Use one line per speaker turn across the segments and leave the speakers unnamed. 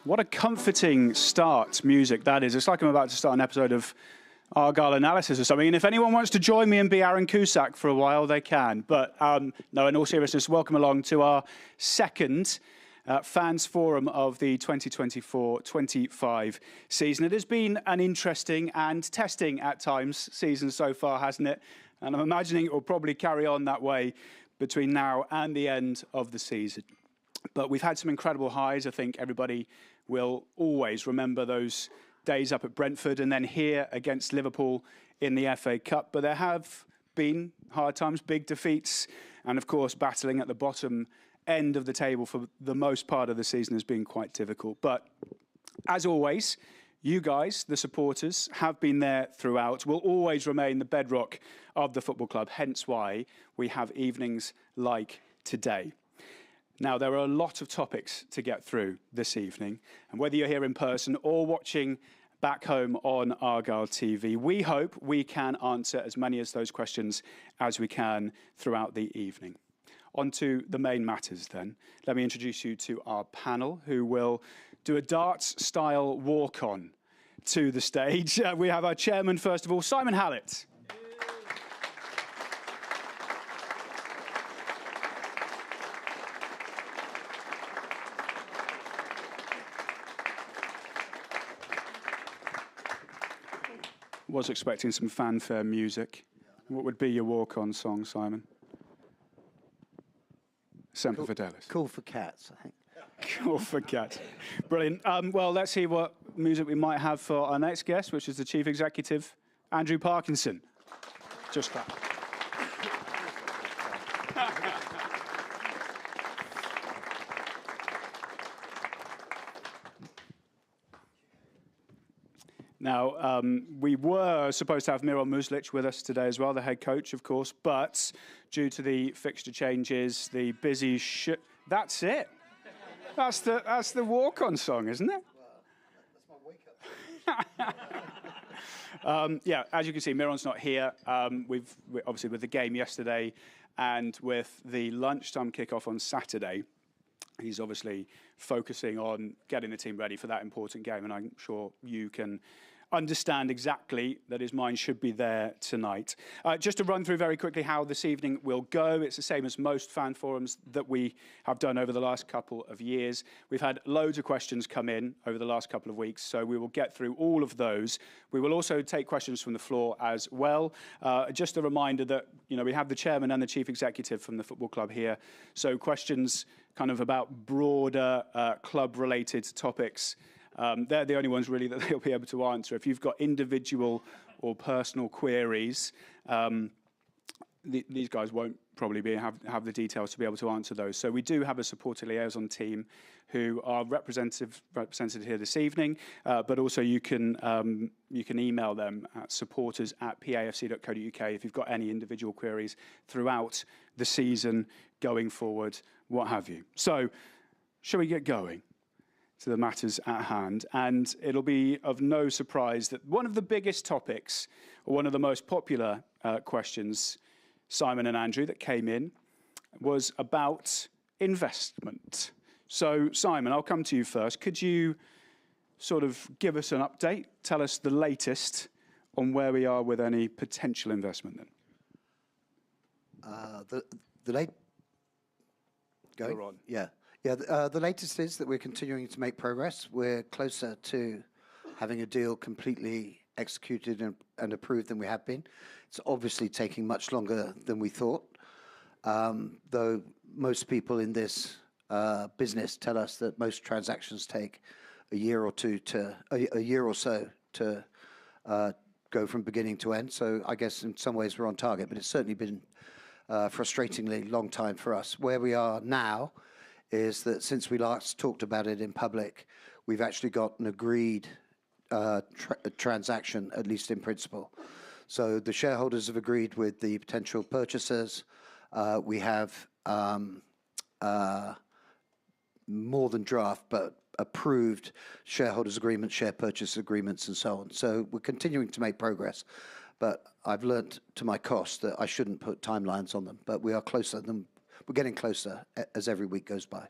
What a comforting start music that is. It's like I'm about to start an episode of Argyle Analysis or something. And if anyone wants to join me and be Aaron Cusack for a while, they can. But no, in all seriousness, welcome along to our second Fans Forum of the 2024-25 season. It has been an interesting and testing at times season so far, hasn't it? And I'm imagining it will probably carry on that way between now and the end of the season. But we've had some incredible highs. I think everybody will always remember those days up at Brentford and then here against Liverpool in the FA Cup. But there have been hard times, big defeats, and of course battling at the bottom end of the table for the most part of the season has been quite difficult. But as always, you guys, the supporters, have been there throughout, will always remain the bedrock of the football club, hence why we have evenings like today. Now, there are a lot of topics to get through this evening, and whether you're here in person or watching back home on Argyle TV, we hope we can answer as many of those questions as we can throughout the evening. On to the main matters then. Let me introduce you to our panel who will do a darts-style walk-on to the stage. We have our chairman, first of all, Simon Hallett. Was expecting some fanfare music. What would be your walk-on song, Simon? Semper Fidelis.
Cool for Cats, I think.
Cool for Cats. Brilliant. Well, let's see what music we might have for our next guest, which is the Chief Executive, Andrew Parkinson. Just clap. Now, we were supposed to have Miron Muslic with us today as well, the head coach, of course, but due to the fixture changes, the busy that's it. That's the walk-on song, isn't it?
Well, that's my wake-up.
Yeah, as you can see, Miron's not here. We've obviously with the game yesterday and with the lunchtime kickoff on Saturday, he's obviously focusing on getting the team ready for that important game, and I'm sure you can understand exactly that his mind should be there tonight. Just to run through very quickly how this evening will go, it's the same as most fan forums that we have done over the last couple of years. We've had loads of questions come in over the last couple of weeks, so we will get through all of those. We will also take questions from the floor as well. Just a reminder that, we have the chairman and the chief executive from the football club here, so questions kind of about broader club-related topics, they're the only ones really that they'll be able to answer. If you've got individual or personal queries, these guys won't probably have the details to be able to answer those. So we do have a supporter liaison team who are represented here this evening, but also you can email them at supporters@pafc.co.uk if you've got any individual queries throughout the season going forward, what have you. So, shall we get going to the matters at hand? And it'll be of no surprise that one of the biggest topics, or one of the most popular questions, Simon and Andrew, that came in was about investment. So, Simon, I'll come to you first. Could you sort of give us an update, tell us the latest on where we are with any potential investment then?
Going?
Go on.
Yeah. The latest is that we're continuing to make progress. We're closer to having a deal completely executed and approved than we have been. It's obviously taking much longer than we thought, though most people in this business tell us that most transactions take a year or so to go from beginning to end. So I guess in some ways we're on target, but it's certainly been frustratingly long time for us. Where we are now is that since we last talked about it in public, we've actually got an agreed transaction, at least in principle. So the shareholders have agreed with the potential purchasers. We have more than draft, but approved shareholders agreements, share purchase agreements, and so on. So we're continuing to make progress. But I've learnt to my cost that I shouldn't put timelines on them. But we are closer than we're getting closer as every week goes by.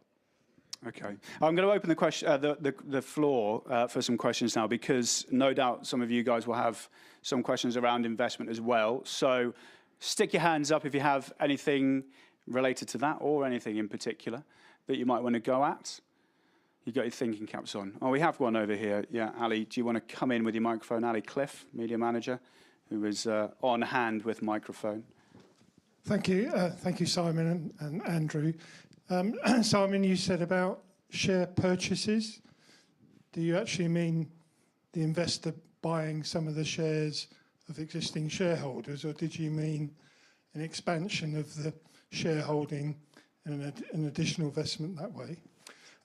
Okay. I'm going to open the floor for some questions now, because no doubt some of you guys will have some questions around investment as well. So stick your hands up if you have anything related to that or anything in particular that you might want to go at. You got your thinking caps on. Oh, we have one over here. Yeah, Ali, do you want to come in with your microphone? Ali Cliff, media manager, who is on hand with microphone.
Thank you. Thank you, Simon and Andrew. Simon, you said about share purchases. Do you actually mean the investor buying some of the shares of existing shareholders, or did you mean an expansion of the shareholding and an additional investment that way?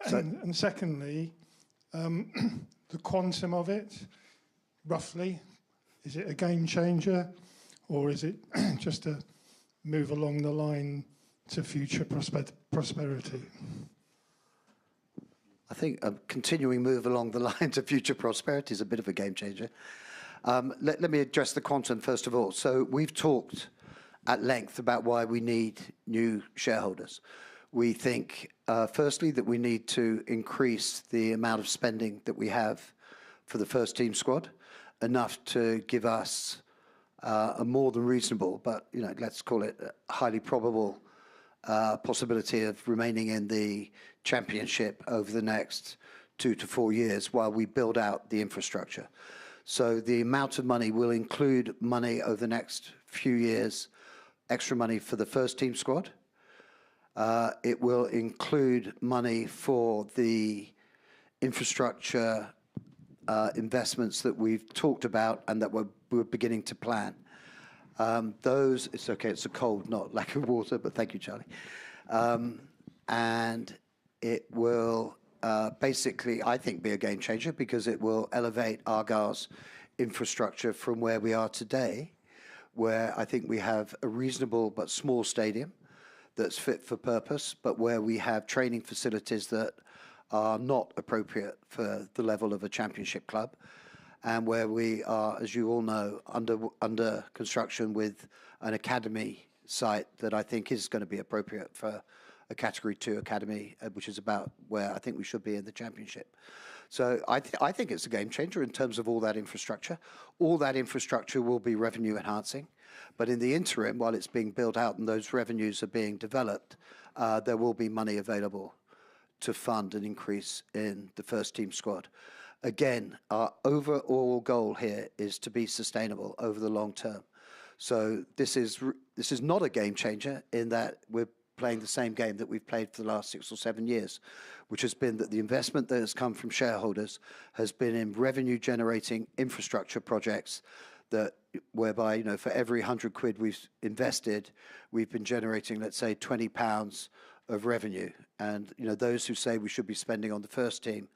And secondly, the quantum of it, roughly, is it a game changer, or is it just a move along the line to future prosperity?
I think a continuing move along the line to future prosperity is a bit of a game changer. Let me address the quantum first of all. So we've talked at length about why we need new shareholders. We think, firstly, that we need to increase the amount of spending that we have for the first team squad, enough to give us a more than reasonable, but let's call it a highly probable possibility of remaining in the championship over the next 2 to 4 years while we build out the infrastructure. So the amount of money will include money over the next few years, extra money for the first team squad. It will include money for the infrastructure investments that we've talked about and that we're beginning to plan. It's okay, it's a cold, not lack of water, but thank you, Charlie. And it will basically, I think, be a game changer, because it will elevate Argyle's infrastructure from where we are today, where I think we have a reasonable but small stadium that's fit for purpose, but where we have training facilities that are not appropriate for the level of a championship club, and where we are, as you all know, under construction with an academy site that I think is going to be appropriate for a Category 2 academy, which is about where I think we should be in the championship. So I think it's a game changer in terms of all that infrastructure. All that infrastructure will be revenue enhancing, but in the interim, while it's being built out and those revenues are being developed, there will be money available to fund an increase in the first team squad. Again, our overall goal here is to be sustainable over the long term. So this is not a game changer in that we're playing the same game that we've played for the last 6 or 7 years, which has been that the investment that has come from shareholders has been in revenue generating infrastructure projects that whereby, for every 100 quid we've invested, we've been generating, let's say, 20 pounds of revenue. And, those who say we should be spending on the first team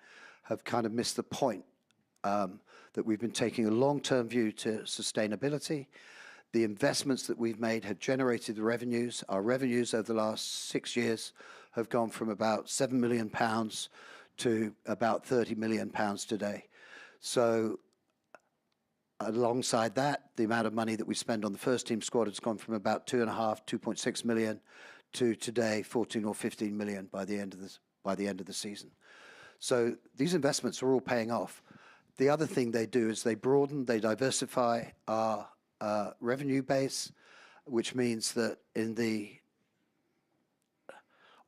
have kind of missed the point, that we've been taking a long-term view to sustainability. The investments that we've made have generated the revenues. Our revenues over the last 6 years have gone from about £7 million to about £30 million today. So alongside that, the amount of money that we spend on the first team squad has gone from about 2.6 million to today 14 or 15 million by the end of the season. So these investments are all paying off. The other thing they do is they broaden, they diversify our revenue base, which means that in the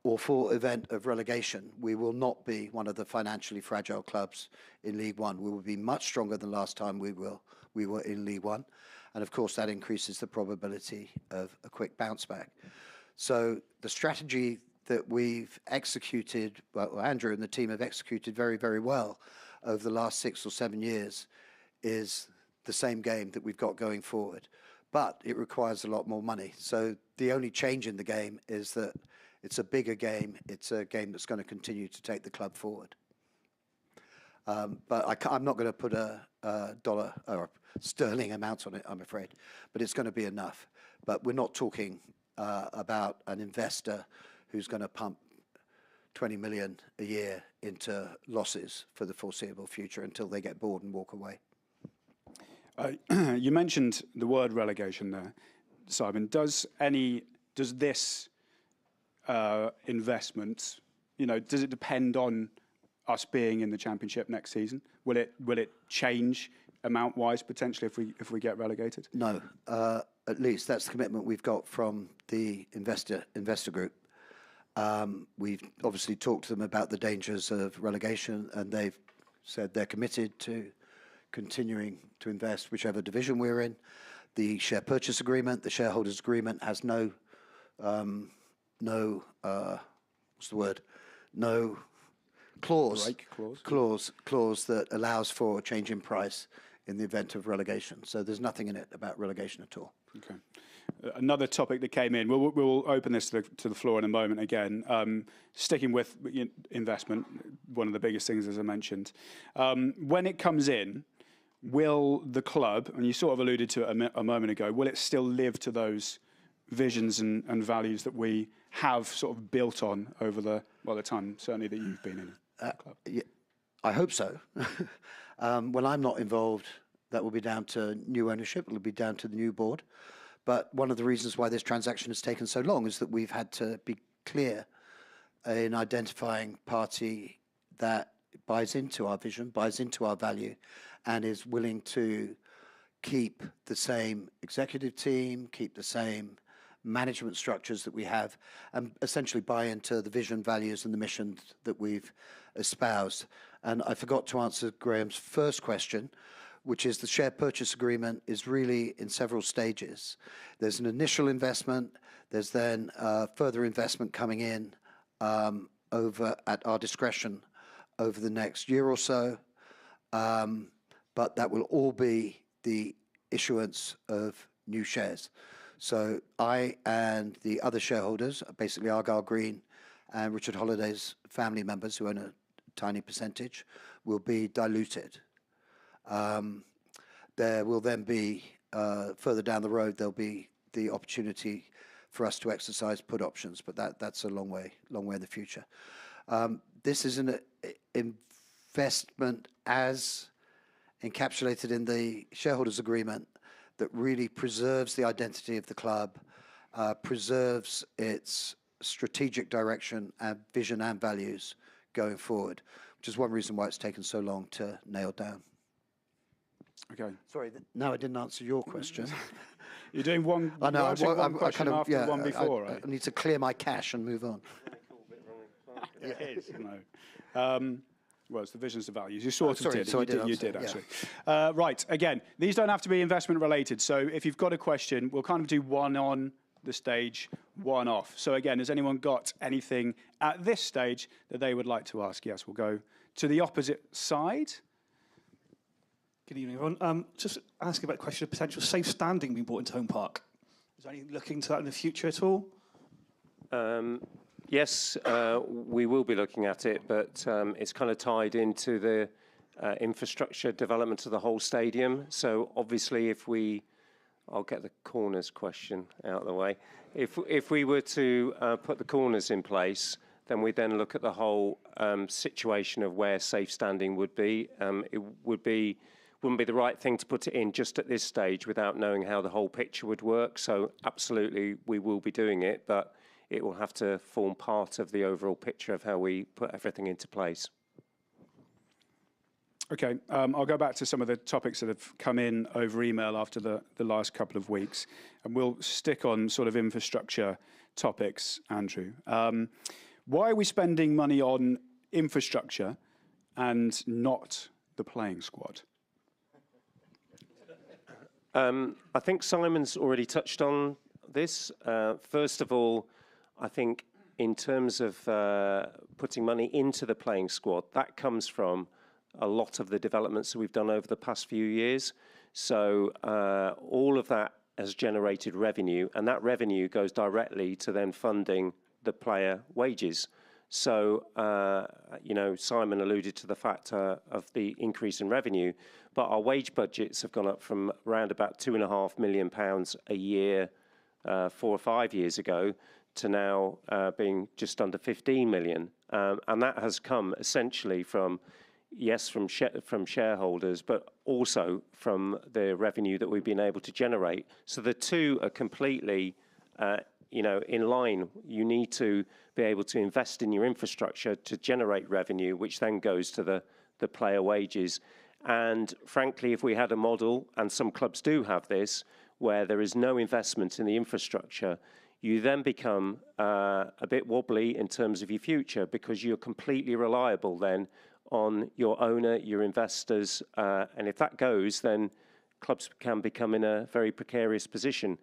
awful event of relegation, we will not be one of the financially fragile clubs in League One. We will be much stronger than last time we were in League One. And of course, that increases the probability of a quick bounce back. So the strategy that we've executed, well, Andrew and the team have executed very, very well over the last 6 or 7 years, is the same game that we've got going forward. But it requires a lot more money. So the only change in the game is that it's a bigger game. It's a game that's going to continue to take the club forward. But I'm not going to put a dollar or sterling amount on it, I'm afraid. But it's going to be enough. But we're not talking about an investor who's going to pump 20 million a year into losses for the foreseeable future until they get bored and walk away.
You mentioned the word relegation there, Simon. Does this investment does it depend on us being in the Championship next season? Will it change amount-wise potentially if we get relegated?
No, at least that's the commitment we've got from the investor group. We've obviously talked to them about the dangers of relegation, and they've said they're committed to continuing to invest whichever division we're in. The share purchase agreement, the shareholders agreement, has no clause.
Break clause.
Clause that allows for a change in price in the event of relegation. So there's nothing in it about relegation at all.
Okay. Another topic that came in, we'll open this to the floor in a moment again. Sticking with investment, one of the biggest things, as I mentioned. When it comes in, will the club, and you sort of alluded to it a moment ago, will it still live to those visions and values that we have sort of built on over the time, certainly that you've been in the club?
Yeah, I hope so. When I'm not involved, that will be down to new ownership. It will be down to the new board. But one of the reasons why this transaction has taken so long is that we've had to be clear in identifying party that buys into our vision, buys into our value, and is willing to keep the same executive team, keep the same management structures that we have, and essentially buy into the vision, values, and the mission that we've espoused. And I forgot to answer Graham's first question, which is the share purchase agreement is really in several stages. There's an initial investment, there's then further investment coming in over at our discretion over the next year or so, but that will all be the issuance of new shares. So I and the other shareholders, basically Argyle Green and Richard Holliday's family members who own a tiny percentage, will be diluted. There will then be, further down the road, there'll be the opportunity for us to exercise put options, but that's a long way in the future. This is an investment as encapsulated in the shareholders agreement that really preserves the identity of the club, preserves its strategic direction and vision and values going forward, which is one reason why it's taken so long to nail down.
Okay.
Sorry, no, I didn't answer your question.
You're doing one.
I know.
One question after one before, right?
I need to clear my cache and move on.
It is. No. Well, it's the visions, the values. You sort of did.
So
you did actually. Yeah. Right. Again, these don't have to be investment related. So if you've got a question, we'll kind of do one on the stage, one off. So again, has anyone got anything at this stage that they would like to ask? Yes, we'll go to the opposite side.
Good evening, everyone. Just asking about the question of potential safe standing being brought into Home Park. Is there any looking to that in the future at all?
Yes, we will be looking at it, but it's kind of tied into the infrastructure development of the whole stadium. So obviously, I'll get the corners question out of the way. If we were to put the corners in place, then we then look at the whole situation of where safe standing would be. It wouldn't be the right thing to put it in just at this stage without knowing how the whole picture would work. So absolutely, we will be doing it, but it will have to form part of the overall picture of how we put everything into place.
Okay, I'll go back to some of the topics that have come in over email after the last couple of weeks, and we'll stick on sort of infrastructure topics, Andrew. Why are we spending money on infrastructure and not the playing squad?
I think Simon's already touched on this. First of all, I think in terms of putting money into the playing squad, that comes from a lot of the developments that we've done over the past few years. So all of that has generated revenue, and that revenue goes directly to then funding the player wages. So, Simon alluded to the fact of the increase in revenue, but our wage budgets have gone up from around about £2.5 million a year 4 or 5 years ago to now being just under 15 million. And that has come essentially from shareholders, but also from the revenue that we've been able to generate. So the two are completely in line. You need to be able to invest in your infrastructure to generate revenue, which then goes to the player wages. And frankly, if we had a model, and some clubs do have this, where there is no investment in the infrastructure, you then become a bit wobbly in terms of your future, because you're completely reliable then on your owner, your investors. And if that goes, then clubs can become in a very precarious position.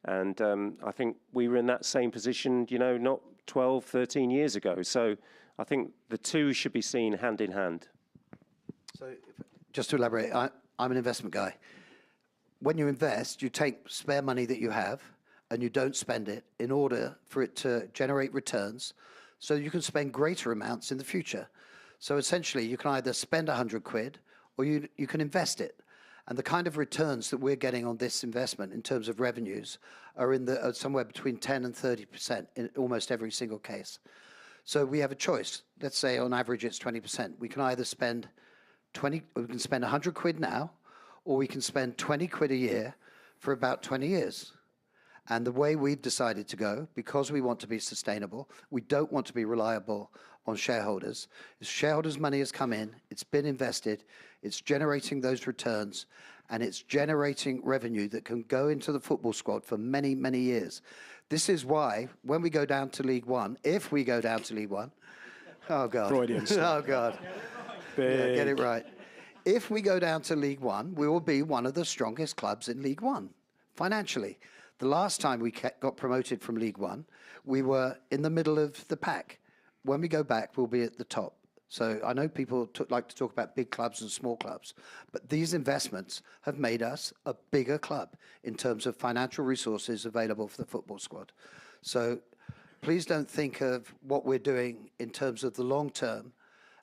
And I think we were in that same position, not 12, 13 years ago. So I think the two should be seen hand in hand.
So just to elaborate, I'm an investment guy. When you invest, you take spare money that you have and you don't spend it in order for it to generate returns so you can spend greater amounts in the future. So essentially, you can either spend 100 quid or you can invest it. And the kind of returns that we're getting on this investment in terms of revenues are in the somewhere between 10 and 30% in almost every single case. So we have a choice. Let's say on average it's 20%. We can either spend 100 quid now, or we can spend 20 quid a year for about 20 years. And the way we've decided to go, because we want to be sustainable, we don't want to be reliable on shareholders. If shareholders' money has come in, it's been invested, it's generating those returns, and it's generating revenue that can go into the football squad for many, many years. This is why, when we go down to League One, if we go down to League One, oh God.
Freudian.
Oh God.
Big.
Yeah, get it right. If we go down to League One, we will be one of the strongest clubs in League One, financially. The last time we got promoted from League One, we were in the middle of the pack. When we go back, we'll be at the top. So I know people like to talk about big clubs and small clubs, but these investments have made us a bigger club in terms of financial resources available for the football squad. So please don't think of what we're doing in terms of the long term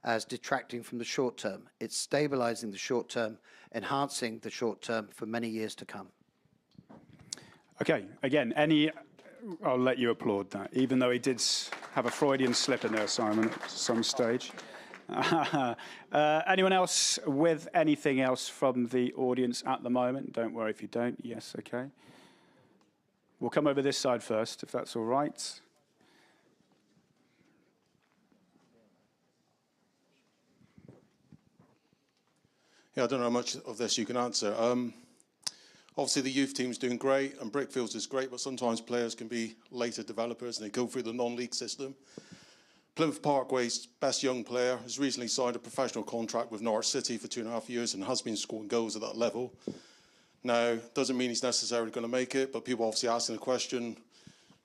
as detracting from the short term. It's stabilizing the short term, enhancing the short term for many years to come.
Okay, again, I'll let you applaud that, even though he did have a Freudian slip in there, Simon, at some stage. Anyone else with anything else from the audience at the moment? Don't worry if you don't. Yes, okay. We'll come over this side first, if that's all right.
Yeah, I don't know how much of this you can answer. Obviously, the youth team's doing great, and Brickfields is great, but sometimes players can be later developers, and they go through the non-league system. Plymouth Parkway's best young player has recently signed a professional contract with Norwich City for 2.5 years and has been scoring goals at that level. Now, doesn't mean he's necessarily going to make it, but people obviously asking the question,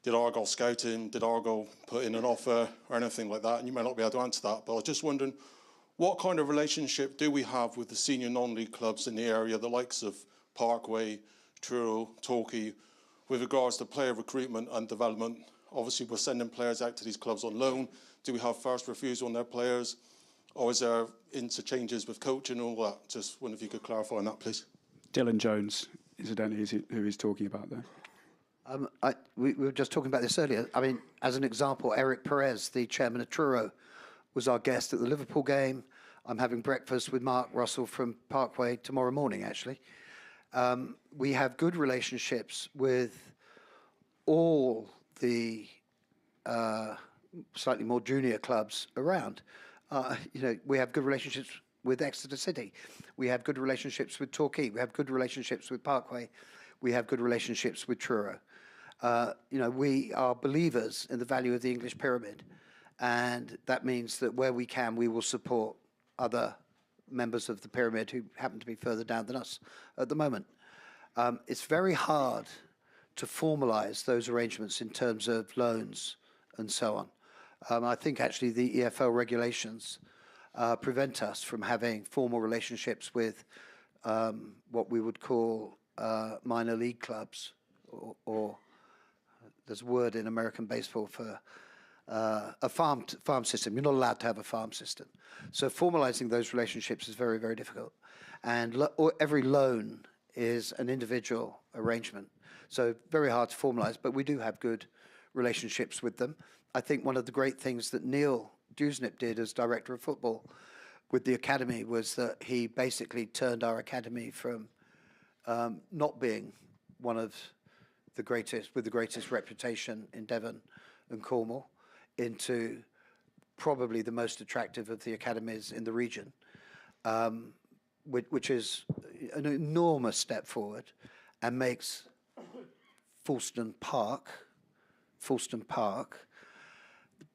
did Argyle scout him? Did Argyle put in an offer or anything like that? And you may not be able to answer that, but I was just wondering, what kind of relationship do we have with the senior non-league clubs in the area, the likes of Parkway, Truro, Torquay, with regards to player recruitment and development? Obviously, we're sending players out to these clubs on loan. Do we have first refusal on their players? Or is there interchanges with coaching and all that? Just wonder if you could clarify on that, please.
Dylan Jones, incidentally, is who he's talking about there.
We were just talking about this earlier. I mean, as an example, Eric Perez, the chairman of Truro, was our guest at the Liverpool game. I'm having breakfast with Mark Russell from Parkway tomorrow morning, actually. We have good relationships with all the slightly more junior clubs around. We have good relationships with Exeter City. We have good relationships with Torquay. We have good relationships with Parkway. We have good relationships with Truro. We are believers in the value of the English pyramid, and that means that where we can, we will support other members of the pyramid who happen to be further down than us at the moment. It's very hard to formalize those arrangements in terms of loans and so on. I think actually the EFL regulations prevent us from having formal relationships with what we would call minor league clubs, or there's a word in American baseball for a farm system. You're not allowed to have a farm system. So formalizing those relationships is very, very difficult. And every loan is an individual arrangement. So very hard to formalize, but we do have good relationships with them. I think one of the great things that Neil Dewsnip did as director of football with the academy was that he basically turned our academy from not being one of the greatest reputation in Devon and Cornwall into probably the most attractive of the academies in the region, which is an enormous step forward and makes Fulston Park,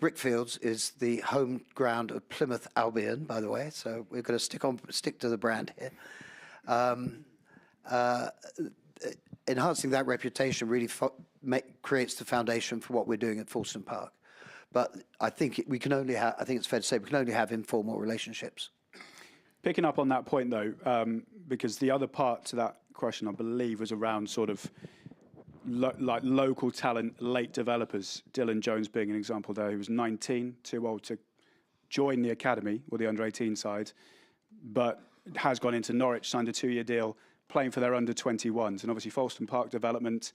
Brickfields is the home ground of Plymouth Albion, by the way, so we're going to stick to the brand here. Enhancing that reputation really creates the foundation for what we're doing at Fulston Park. But I think I think it's fair to say we can only have informal relationships.
Picking up on that point, though, because the other part to that question, I believe, was around sort of like local talent, late developers. Dylan Jones being an example there, who was 19, too old to join the academy or the under-18 side, but has gone into Norwich, signed a 2-year deal, playing for their under-21s. And obviously, Fulston Park development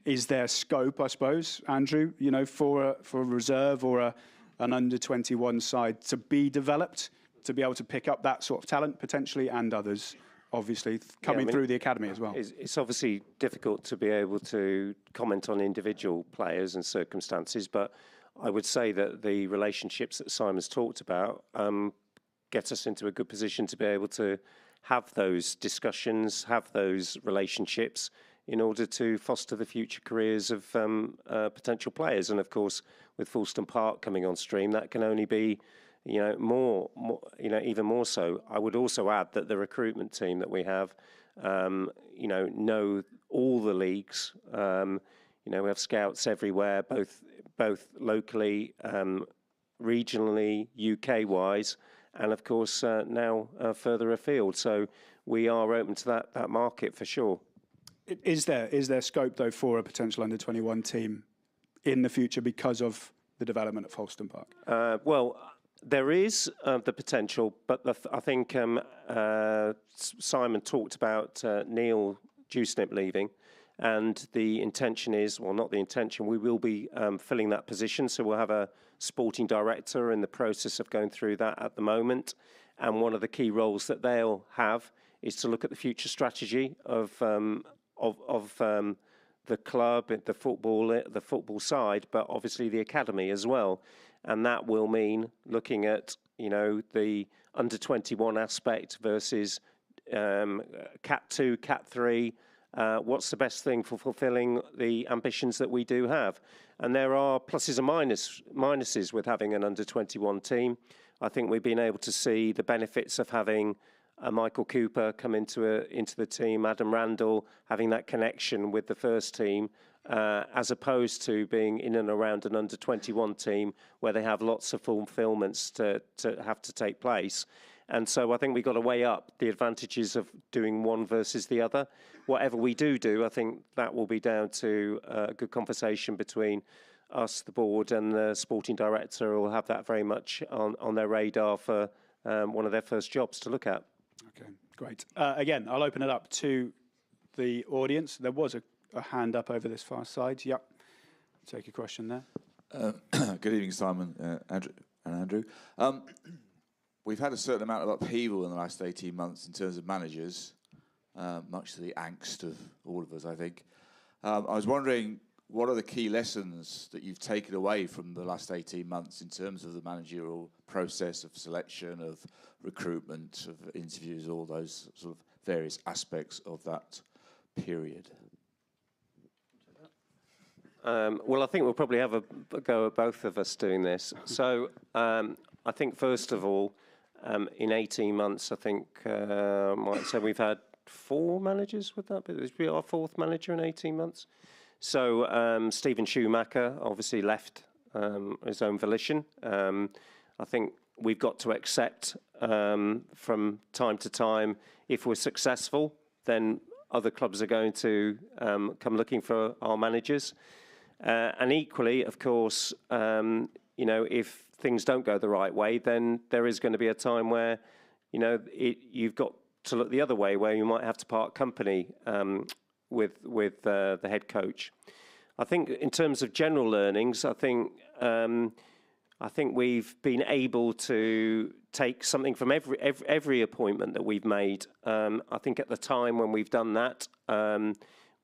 is their scope, I suppose, Andrew, you know, for a reserve or an under-21 side to be developed, to be able to pick up that sort of talent potentially, and others, obviously, coming through the academy as well.
It's obviously difficult to be able to comment on individual players and circumstances, but I would say that the relationships that Simon's talked about get us into a good position to be able to have those discussions, have those relationships in order to foster the future careers of potential players. And of course, with Fulston Park coming on stream, that can only be, you know, more, even more so. I would also add that the recruitment team that we have, you know all the leagues. You know, we have scouts everywhere, both locally, regionally, UK-wise, and of course now further afield. So we are open to that market for sure.
Is there scope, though, for a potential under-21 team in the future because of the development at Fulston Park?
Well, there is the potential, but I think Simon talked about Neil Dewsnip leaving, and the intention is, well, not the intention, we will be filling that position, so we'll have a sporting director in the process of going through that at the moment, and one of the key roles that they'll have is to look at the future strategy of the club, the football side, but obviously the academy as well. And that will mean looking at, you know, the under-21 aspect versus Cat 2, Cat 3. What's the best thing for fulfilling the ambitions that we do have? And there are pluses and minuses with having an under-21 team. I think we've been able to see the benefits of having Michael Cooper come into the team, Adam Randall having that connection with the first team, as opposed to being in and around an under-21 team where they have lots of fulfilments to have to take place. And so I think we've got to weigh up the advantages of doing one versus the other. Whatever we do, I think that will be down to a good conversation between us, the board, and the sporting director, who will have that very much on their radar for one of their first jobs to look at.
Okay, great. Again, I'll open it up to the audience. There was a hand up over this far side. Yep. Take a question there.
Good evening, Simon, Andrew. We've had a certain amount of upheaval in the last 18 months in terms of managers, much to the angst of all of us, I think. I was wondering, what are the key lessons that you've taken away from the last 18 months in terms of the managerial process of selection, of recruitment, of interviews, all those sort of various aspects of that period?
Well, I think we'll probably have a go at both of us doing this. So I think, first of all, in 18 months, I think I might say we've had 4 managers. Would that be our 4th manager in 18 months? So Stephen Schumacher obviously left his own volition. I think we've got to accept from time to time, if we're successful, then other clubs are going to come looking for our managers. And equally, of course, you know, if things don't go the right way, then there is going to be a time where, you know, you've got to look the other way, where you might have to part company with the head coach. I think in terms of general learnings, I think we've been able to take something from every appointment that we've made. I think at the time when we've done that,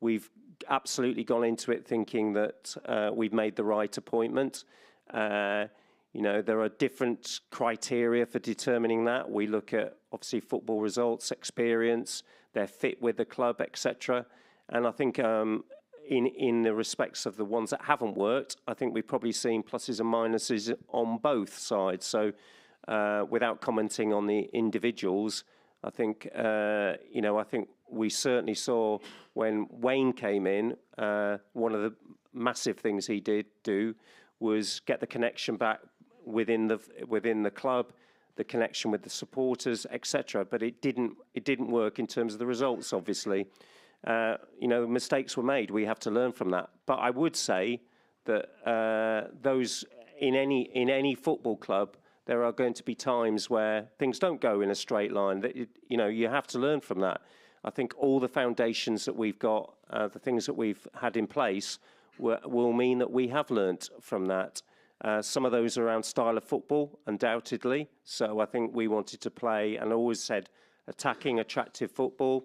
we've absolutely gone into it thinking that we've made the right appointment. There are different criteria for determining that. We look at, obviously, football results, experience, their fit with the club, etc. And I think in the respects of the ones that haven't worked, I think we've probably seen pluses and minuses on both sides. So without commenting on the individuals, I think, I think we certainly saw when Wayne came in, one of the massive things he did do was get the connection back within the club, the connection with the supporters, etc. But it didn't work in terms of the results. Obviously, mistakes were made. We have to learn from that. But I would say that those in any football club, there are going to be times where things don't go in a straight line. That you have to learn from that. I think all the foundations that we've got, the things that we've had in place, will mean that we have learnt from that. Some of those are around style of football, undoubtedly. So I think we wanted to play, and I always said, attacking, attractive football.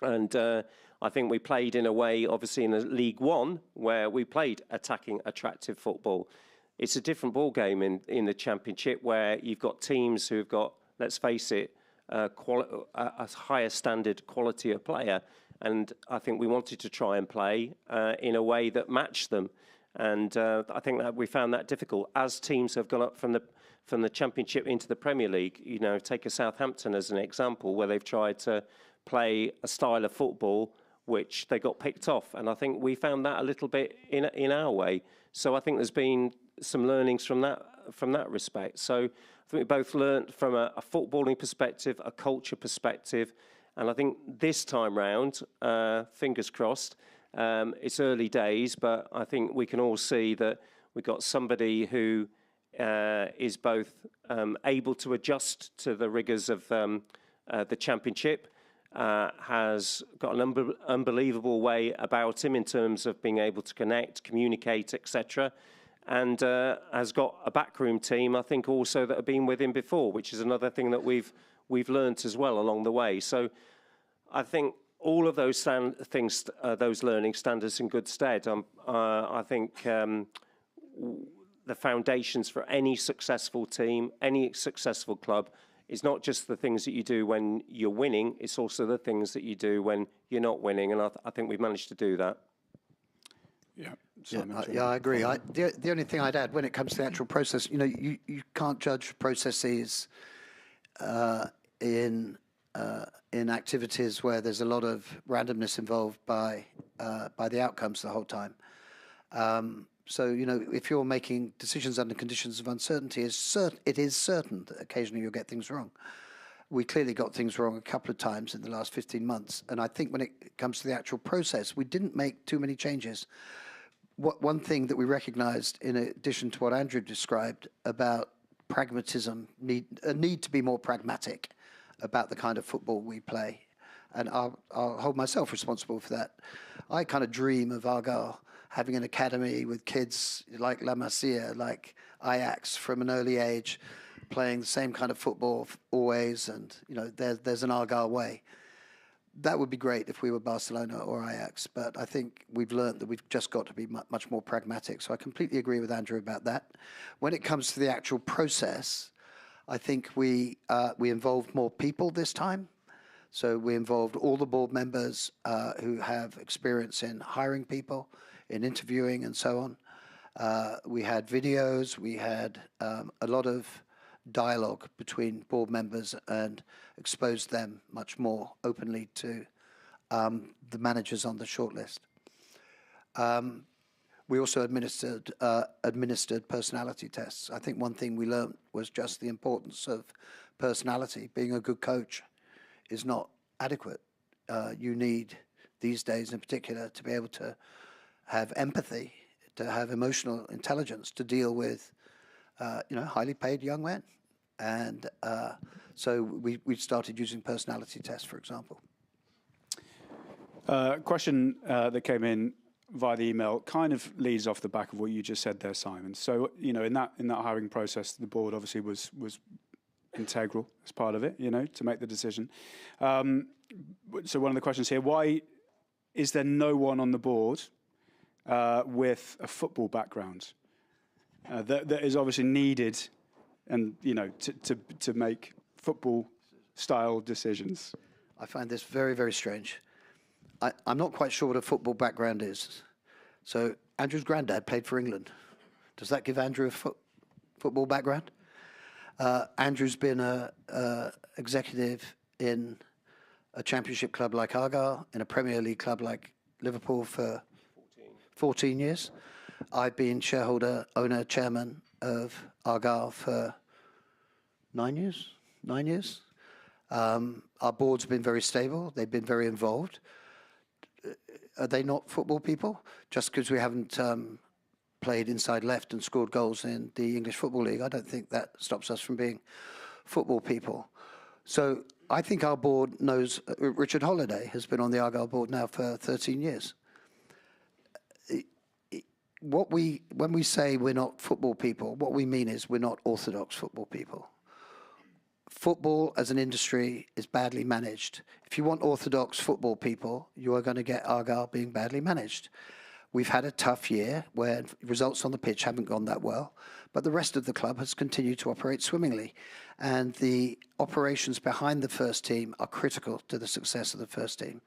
And I think we played in a way, obviously, in the League One, where we played attacking, attractive football. It's a different ball game in the Championship, where you've got teams who've got, let's face it, a higher standard quality of player. And I think we wanted to try and play in a way that matched them. And I think that we found that difficult. As teams have gone up from the Championship into the Premier League, take a Southampton as an example, where they've tried to play a style of football which they got picked off. And I think we found that a little bit in our way. So I think there's been some learnings from that respect. So I think we both learnt from a footballing perspective, a culture perspective. And I think this time round, fingers crossed, it's early days, but I think we can all see that we've got somebody who is both able to adjust to the rigours of the Championship, has got an unbelievable way about him in terms of being able to connect, communicate, etc., and has got a backroom team, I think, also that have been with him before, which is another thing that we've learnt as well along the way. So I think all of those things, those learning standards in good stead. I think the foundations for any successful team, any successful club, is not just the things that you do when you're winning, it's also the things that you do when you're not winning, and I think we've managed to do that.
I agree. The only thing I'd add when it comes to the actual process, you can't judge processes in activities where there's a lot of randomness involved by the outcomes the whole time. So, if you're making decisions under conditions of uncertainty, it is certain that occasionally you'll get things wrong. We clearly got things wrong a couple of times in the last 15 months. And I think when it comes to the actual process, we didn't make too many changes. One thing that we recognized, in addition to what Andrew described about pragmatism, a need to be more pragmatic about the kind of football we play. And I'll hold myself responsible for that. I kind of dream of Argyle having an academy with kids like La Masia, like Ajax from an early age, playing the same kind of football always, and there's an Argyle way. That would be great if we were Barcelona or Ajax, but I think we've learned that we've just got to be much more pragmatic. So I completely agree with Andrew about that. When it comes to the actual process, I think we involved more people this time. So we involved all the board members who have experience in hiring people, in interviewing and so on. We had videos, we had a lot of dialogue between board members and exposed them much more openly to the managers on the shortlist. We also administered personality tests. I think one thing we learned was just the importance of personality. Being a good coach is not adequate. You need, these days in particular, to be able to have empathy, to have emotional intelligence, to deal with highly paid young men. And so we started using personality tests, for example.
Question that came in via the email kind of leads off the back of what you just said there, Simon. So, in that hiring process, the board obviously was integral as part of it, to make the decision. So one of the questions here, why is there no one on the board with a football background that is obviously needed, and to make football-style decisions?
I find this very, very strange. I'm not quite sure what a football background is. So Andrew's granddad played for England. Does that give Andrew a football background? Andrew's been a executive in a championship club like Argyle, in a Premier League club like Liverpool for 14 years. I've been shareholder, owner, chairman of Argyle for 9 years. Our board's been very stable. They've been very involved. Are they not football people? Just because we haven't played inside left and scored goals in the English Football League, I don't think that stops us from being football people. So I think our board knows. Richard Holliday has been on the Argyle board now for 13 years. When we say we're not football people, what we mean is we're not orthodox football people. Football as an industry is badly managed. If you want orthodox football people, you are going to get Argyle being badly managed. We've had a tough year where results on the pitch haven't gone that well, but the rest of the club has continued to operate swimmingly. And the operations behind the first team are critical to the success of the first team.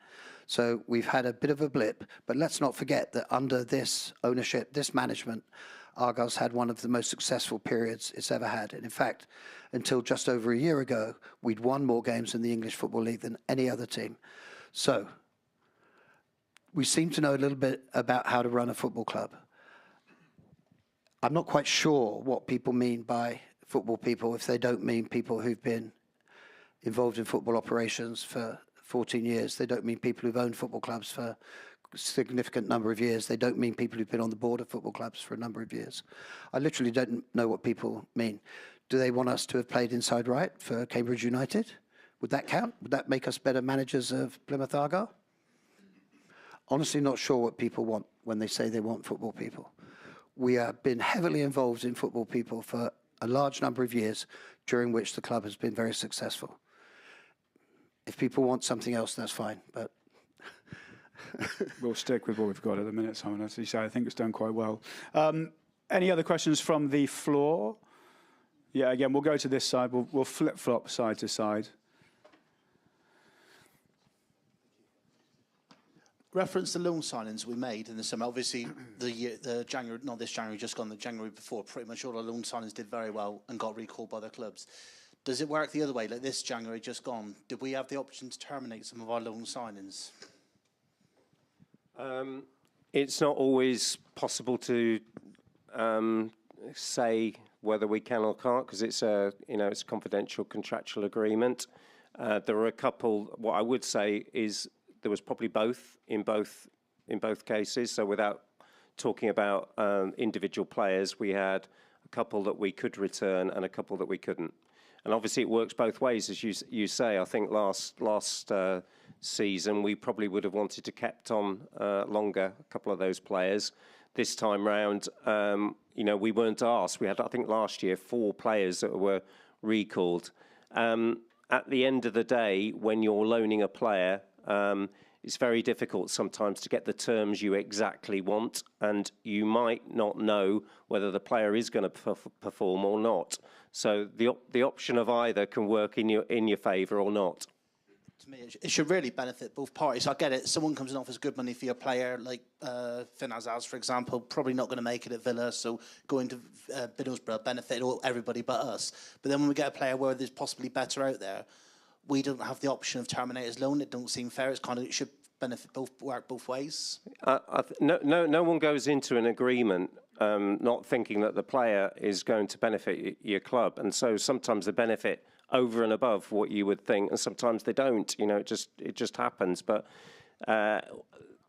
So we've had a bit of a blip, but let's not forget that under this ownership, this management, Argyle's had one of the most successful periods it's ever had. And in fact, until just over a year ago, we'd won more games in the English Football League than any other team. So we seem to know a little bit about how to run a football club. I'm not quite sure what people mean by football people if they don't mean people who've been involved in football operations for 14 years. They don't mean people who've owned football clubs for a significant number of years. They don't mean people who've been on the board of football clubs for a number of years. I literally don't know what people mean. Do they want us to have played inside right for Cambridge United? Would that count? Would that make us better managers of Plymouth Argyle? Honestly, not sure what people want when they say they want football people. We have been heavily involved in football people for a large number of years, during which the club has been very successful. If people want something else, that's fine, but...
We'll stick with what we've got at the minute, Simon. As you say, I think it's done quite well. Any other questions from the floor? Yeah, again, we'll go to this side. We'll flip-flop side to side.
Reference the loan signings we made in the summer. Obviously, the January, not this January, just gone, the January before, pretty much all the loan signings did very well and got recalled by the clubs. Does it work the other way, like this January just gone? Did we have the option to terminate some of our loan signings?
It's not always possible to say whether we can or can't, because it's a it's a confidential contractual agreement. There were a couple. What I would say is there was probably both in both cases. So without talking about individual players, we had a couple that we could return and a couple that we couldn't. And obviously it works both ways, as you say. I think last season we probably would have wanted to kept on longer, a couple of those players. This time round, we weren't asked. We had, I think, last year 4 players that were recalled. At the end of the day, when you're loaning a player, it's very difficult sometimes to get the terms you exactly want, and you might not know whether the player is going to perform or not. So the option of either can work in your favour or not.
To me, it should really benefit both parties. I get it. Someone comes and offers good money for your player, like Finn Azaz, for example, probably not going to make it at Villa, so going to Middlesbrough benefit everybody but us. But then when we get a player where there's possibly better out there, we don't have the option of terminating his loan. It don't seem fair. It should benefit work both ways.
No one goes into an agreement not thinking that the player is going to benefit your club, and so sometimes they benefit over and above what you would think, and sometimes they don't. It just happens. But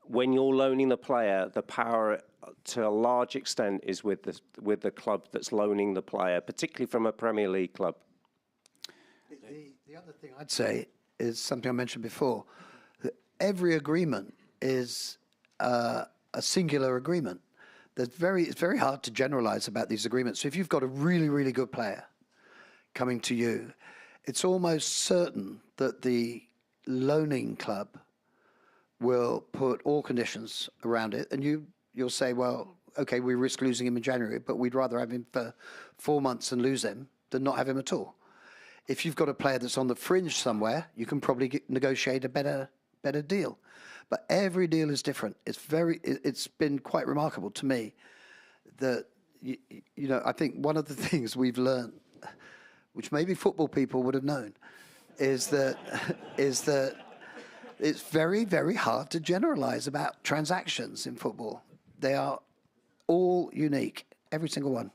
when you're loaning the player, the power to a large extent is with the club that's loaning the player, particularly from a Premier League club.
The other thing I'd say is something I mentioned before. That every agreement is a singular agreement. It's very hard to generalize about these agreements. So if you've got a really, really good player coming to you, it's almost certain that the loaning club will put all conditions around it, and you'll say, well, okay, we risk losing him in January, but we'd rather have him for 4 months and lose him than not have him at all. If you've got a player that's on the fringe somewhere, you can probably negotiate a better deal. But every deal is different. It's been quite remarkable to me that, I think one of the things we've learned, which maybe football people would have known, is that it's very, very hard to generalize about transactions in football. They are all unique, every single one.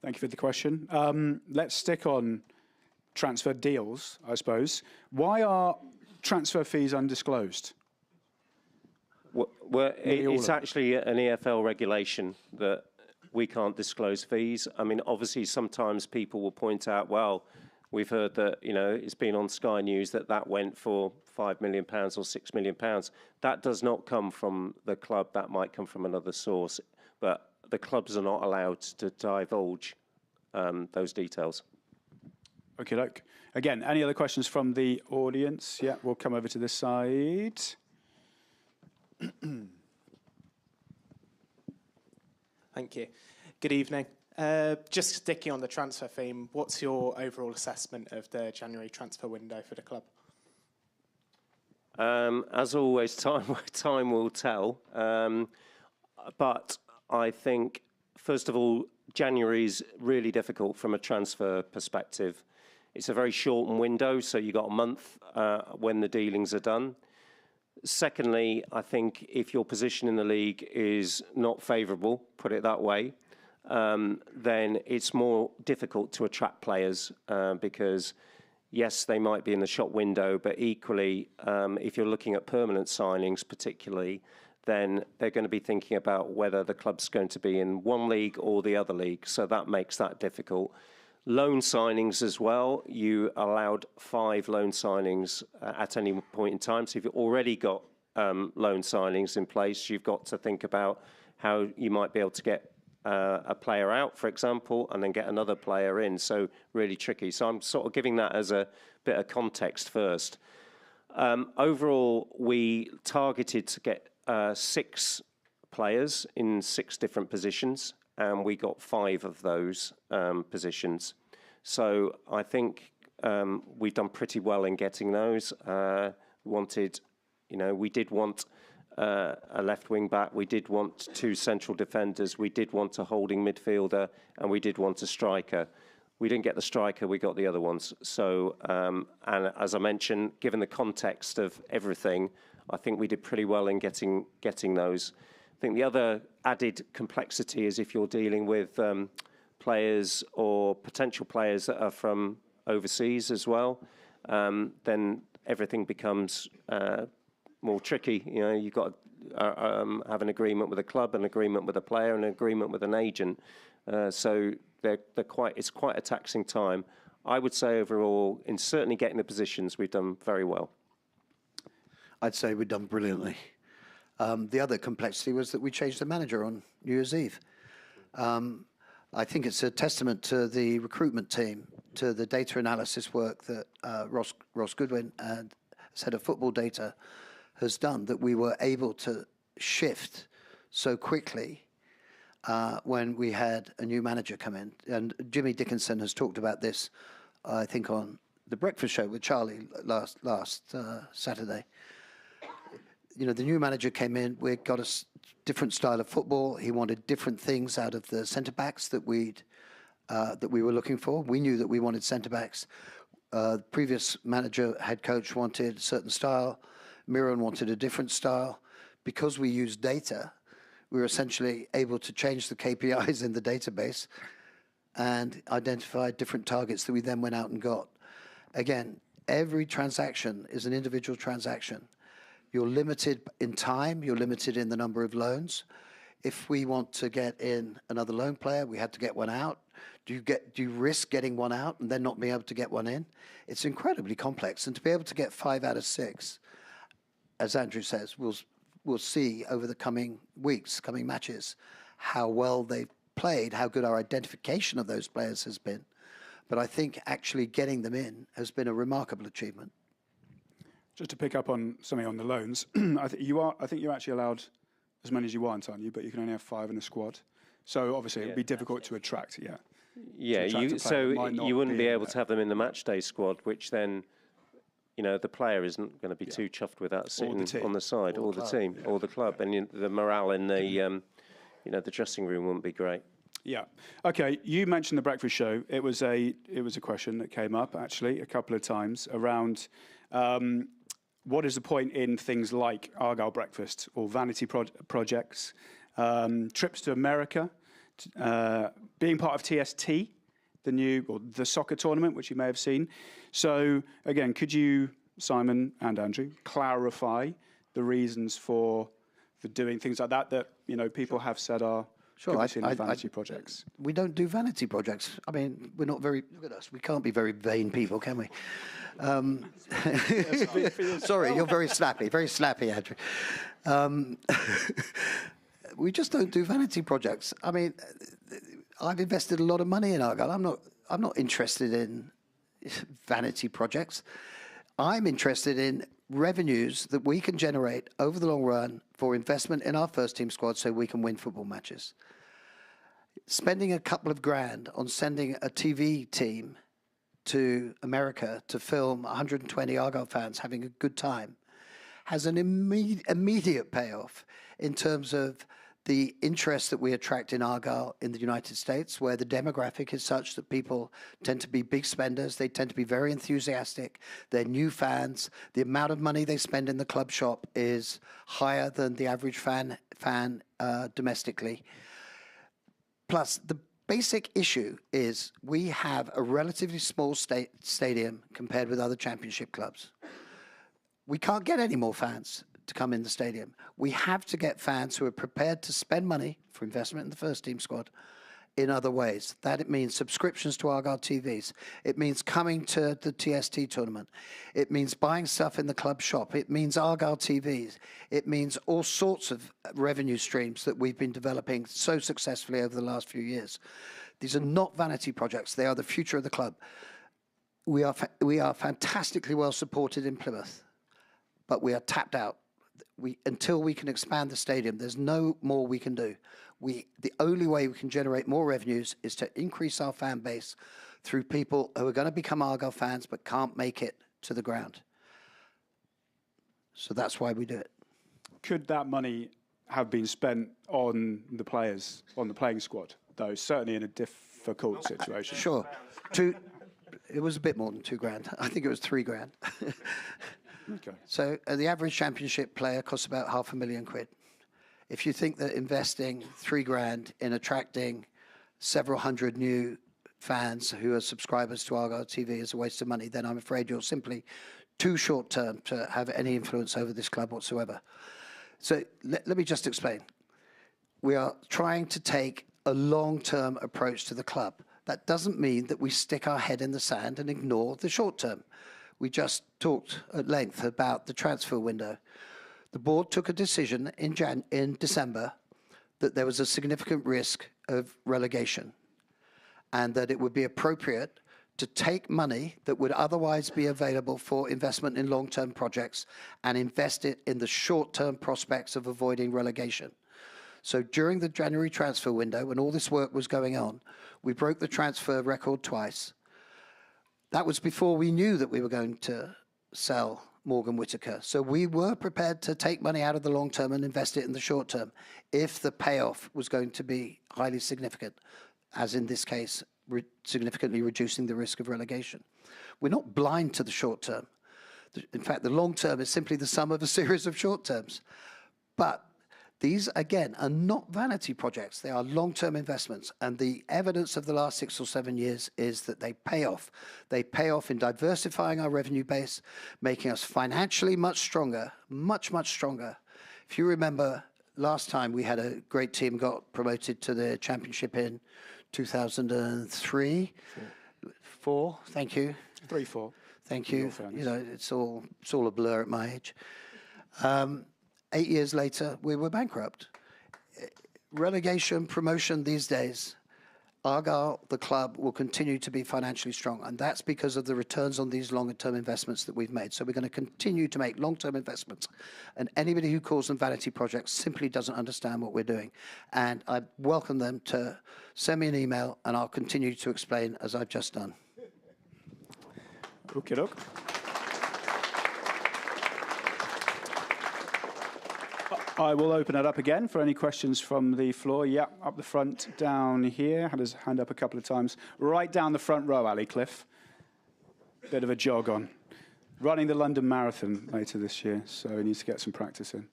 Thank you for the question. Let's stick on transfer deals, I suppose. Why are transfer fees undisclosed?
Well, it's actually an EFL regulation that we can't disclose fees. I mean, obviously, sometimes people will point out, well, we've heard that, it's been on Sky News that went for £5 million or £6 million. That does not come from the club. That might come from another source. But the clubs are not allowed to divulge those details.
Okay, look. Again, any other questions from the audience? Yeah, we'll come over to this side.
Thank you. Good evening. Just sticking on the transfer theme, what's your overall assessment of the January transfer window for the club?
As always, time will tell. But I think, first of all, January is really difficult from a transfer perspective. It's a very shortened window, so you've got a month when the dealings are done. Secondly, I think if your position in the league is not favourable, put it that way, then it's more difficult to attract players because, yes, they might be in the shop window, but equally, if you're looking at permanent signings particularly, then they're going to be thinking about whether the club's going to be in one league or the other league, so that makes that difficult. Loan signings as well. You allowed 5 loan signings at any point in time. So if you've already got loan signings in place, you've got to think about how you might be able to get a player out, for example, and then get another player in. So really tricky. So I'm sort of giving that as a bit of context first. Overall, we targeted to get 6 players in 6 different positions, and we got 5 of those positions. So I think we've done pretty well in getting those. We did want a left wing back, we did want 2 central defenders, we did want a holding midfielder, and we did want a striker. We didn't get the striker, we got the other ones. So, and as I mentioned, given the context of everything, I think we did pretty well in getting those. I think the other added complexity is if you're dealing with players or potential players that are from overseas as well, then everything becomes more tricky. You've got to have an agreement with a club, an agreement with a player, an agreement with an agent. So it's quite a taxing time. I would say overall, in certainly getting the positions, we've done very well.
I'd say we've done brilliantly. The other complexity was that we changed the manager on New Year's Eve. I think it's a testament to the recruitment team, to the data analysis work that Ross Goodwin, as head of football data, has done, that we were able to shift so quickly when we had a new manager come in. And Jimmy Dickinson has talked about this, I think, on the breakfast show with Charlie last Saturday. The new manager came in, we got a different style of football. He wanted different things out of the centre-backs that we were looking for. We knew that we wanted centre-backs. Previous manager, head coach, wanted a certain style. Miron wanted a different style. Because we used data, we were essentially able to change the KPIs in the database and identify different targets that we then went out and got. Again, every transaction is an individual transaction. You're limited in time, you're limited in the number of loans. If we want to get in another loan player, we had to get one out. Do you risk getting one out and then not being able to get one in? It's incredibly complex. And to be able to get 5 out of 6, as Andrew says, we'll see over the coming weeks, coming matches, how well they've played, how good our identification of those players has been. But I think actually getting them in has been a remarkable achievement.
Just to pick up on something on the loans, I think you're actually allowed as many as you want, aren't you? But you can only have 5 in a squad. So obviously it would be difficult to attract. Yeah.
Yeah. You wouldn't be able to have them in the match day squad, which then, the player isn't going to be too chuffed with that sitting on the side, or the team, or the club, and the morale in the, the dressing room wouldn't be great.
Yeah. Okay. You mentioned the breakfast show. It was a question that came up actually a couple of times around what is the point in things like Argyle breakfast or vanity projects, trips to America, being part of TST, the soccer tournament, which you may have seen. So again, could you, Simon and Andrew, clarify the reasons for doing things like that people have said are vanity projects?
We don't do vanity projects. I mean, we're not very. Look at us. We can't be very vain people, can we? Sorry, you're very snappy, Andrew. We just don't do vanity projects. I mean, I've invested a lot of money in Argyle. I'm not interested in vanity projects. I'm interested in revenues that we can generate over the long run for investment in our first team squad so we can win football matches. Spending a couple of grand on sending a TV team to America to film 120 Argyle fans having a good time has an immediate payoff in terms of the interest that we attract in Argyle in the United States, where the demographic is such that people tend to be big spenders. They tend to be very enthusiastic. They're new fans. The amount of money they spend in the club shop is higher than the average fan domestically. Plus, the basic issue is we have a relatively small stadium compared with other championship clubs. We can't get any more fans to come in the stadium. We have to get fans who are prepared to spend money for investment in the first team squad in other ways. That it means subscriptions to Argyle TVs. It means coming to the TST tournament. It means buying stuff in the club shop. It means Argyle TVs. It means all sorts of revenue streams that we've been developing so successfully over the last few years. These are not vanity projects. They are the future of the club. We are fantastically well supported in Plymouth, but we are tapped out. Until we can expand the stadium, there's no more we can do. The only way we can generate more revenues is to increase our fan base through people who are going to become Argyle fans but can't make it to the ground. So that's why we do it. Could that money have been spent on the players, on the playing squad, though, certainly in a difficult situation? Sure. It was a bit more than $2,000. I think it was $3,000. Okay. So the average championship player costs about £500,000. If you think that investing $3,000 in attracting several hundred new fans who are subscribers to Argyle TV is a waste of money, then I'm afraid you're simply too short term to have any influence over this club whatsoever. So let me just explain. We are trying to take a long-term approach to the club. That doesn't mean that we stick our head in the sand and ignore the short term. We just talked at length about the transfer window. The board took a decision in December that there was a significant risk of relegation and that it would be appropriate to take money that would otherwise be available for investment in long-term projects and invest it in the short-term prospects of avoiding relegation. So during the January transfer window, when all this work was going on, we broke the transfer record twice. That was before we knew that we were going to sell Morgan Whittaker. So we were prepared to take money out of the long term and invest it in the short term if the payoff was going to be highly significant, as in this case, significantly reducing the risk of relegation. We're not blind to the short term. In fact, the long term is simply the sum of a series of short terms. But these, again, are not vanity projects. They are long-term investments. And the evidence of the last 6 or 7 years is that they pay off. They pay off in diversifying our revenue base, making us financially much stronger, much, much stronger. If you remember, last time we had a great team, got promoted to the championship in 2003. 4, thank you.
3-4.
Thank you. You know, it's all a blur at my age. 8 years later, we were bankrupt. Relegation, promotion these days Argyle, the club, will continue to be financially strong, and that's because of the returns on these longer-term investments that we've made. So we're going to continue to make long-term investments, and anybody who calls them vanity projects simply doesn't understand what we're doing. And I welcome them to send me an email, and I'll continue to explain as I've just done.
Okay, look. I will open it up again for any questions from the floor. Yeah, up the front, down here. Had his hand up a couple of times. Right down the front row, Ali Cliff. Bit of a jog on. Running the London Marathon later this year, so he needs to get some practice in.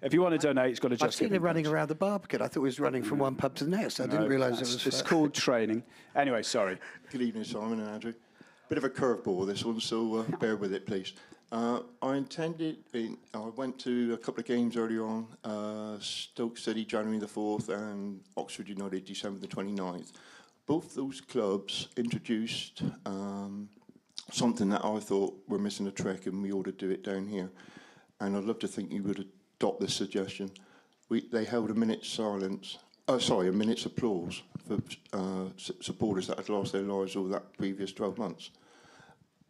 If you want to donate, he's got to just.
I've seen him running around the Barbican. I thought he was running from one pub to the next. I didn't realise it was.
It's called training. Anyway, sorry.
Good evening, Simon and Andrew. Bit of a curveball, this one, so bear with it, please. I went to a couple of games earlier on, Stoke City, January the 4th, and Oxford United, December the 29th. Both those clubs introduced something that I thought we're missing a trick and we ought to do it down here. And I'd love to think you would adopt this suggestion. They held a minute's silence, a minute's applause for supporters that had lost their lives over that previous 12 months.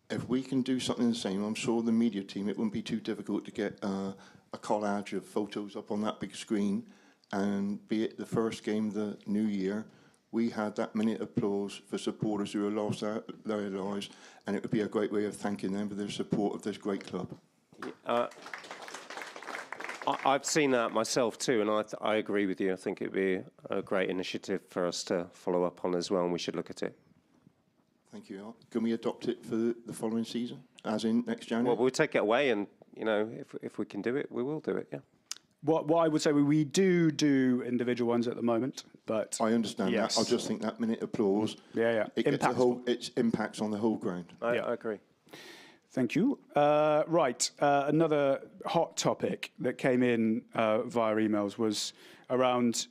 If we can do something the same, I'm sure the media team, it wouldn't be too difficult to get a collage of photos up on that big screen, and be it the first game of the new year, we had that minute applause for supporters who have lost their lives, and it would be a great way of thanking them for their support of this great club.
I've seen that myself too, and I agree with you. I think it would be a great initiative for us to follow up on as well, and we should look at it.
Thank you. Can we adopt it for the following season, as in next January?
Well, we'll take it away, and if we can do it, we will do it. Yeah.
What I would say, we do individual ones at the moment, but
I understand
yes.
that. I just think that minute applause.
Yeah.
It gets its impacts on the whole ground.
I agree.
Thank you. Another hot topic that came in via emails was around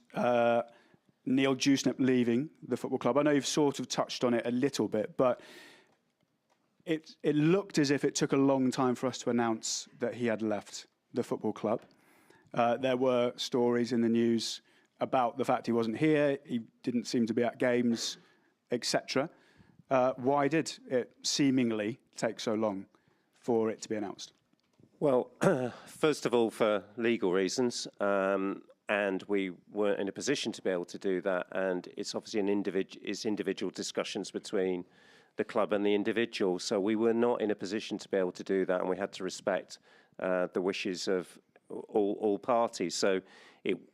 Neil Dewsnip leaving the football club. I know you've sort of touched on it a little bit, but it looked as if it took a long time for us to announce that he had left the football club. There were stories in the news about the fact he wasn't here, he didn't seem to be at games, etc. Why did it seemingly take so long for it to be announced?
Well, first of all, for legal reasons, and we weren't in a position to be able to do that. And it's obviously individual discussions between the club and the individual. So we were not in a position to be able to do that, and we had to respect the wishes of all parties. So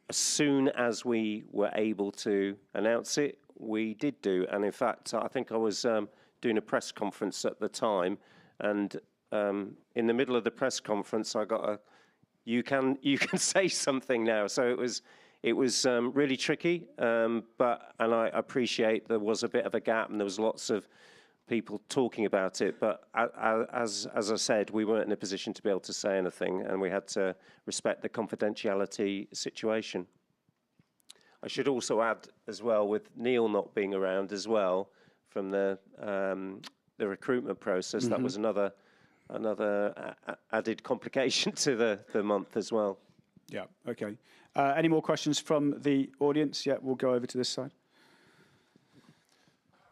as soon as we were able to announce it, we did do. And in fact, I think I was doing a press conference at the time, and in the middle of the press conference, I got you can say something now. So it was really tricky, and I appreciate there was a bit of a gap and there was lots of people talking about it. But as I said, we weren't in a position to be able to say anything, and we had to respect the confidentiality situation. I should also add as well, with Neil not being around as well from the recruitment process, that was another added complication to the month as well.
Yeah, okay. Any more questions from the audience? Yeah, we'll go over to this side.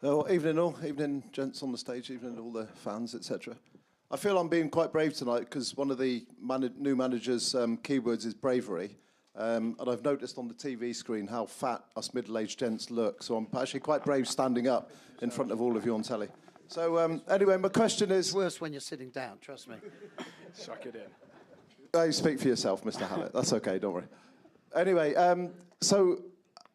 Evening all, evening gents on the stage, evening all the fans, etc. I feel I'm being quite brave tonight because one of the new manager's keywords is bravery. And I've noticed on the TV screen how fat us middle-aged gents look, so I'm actually quite brave standing up in front of all of you on telly. So anyway, my question is...
It's worse when you're sitting down, trust me.
Suck it in.
You speak for yourself, Mr. Hallett. That's okay, don't worry. Anyway, so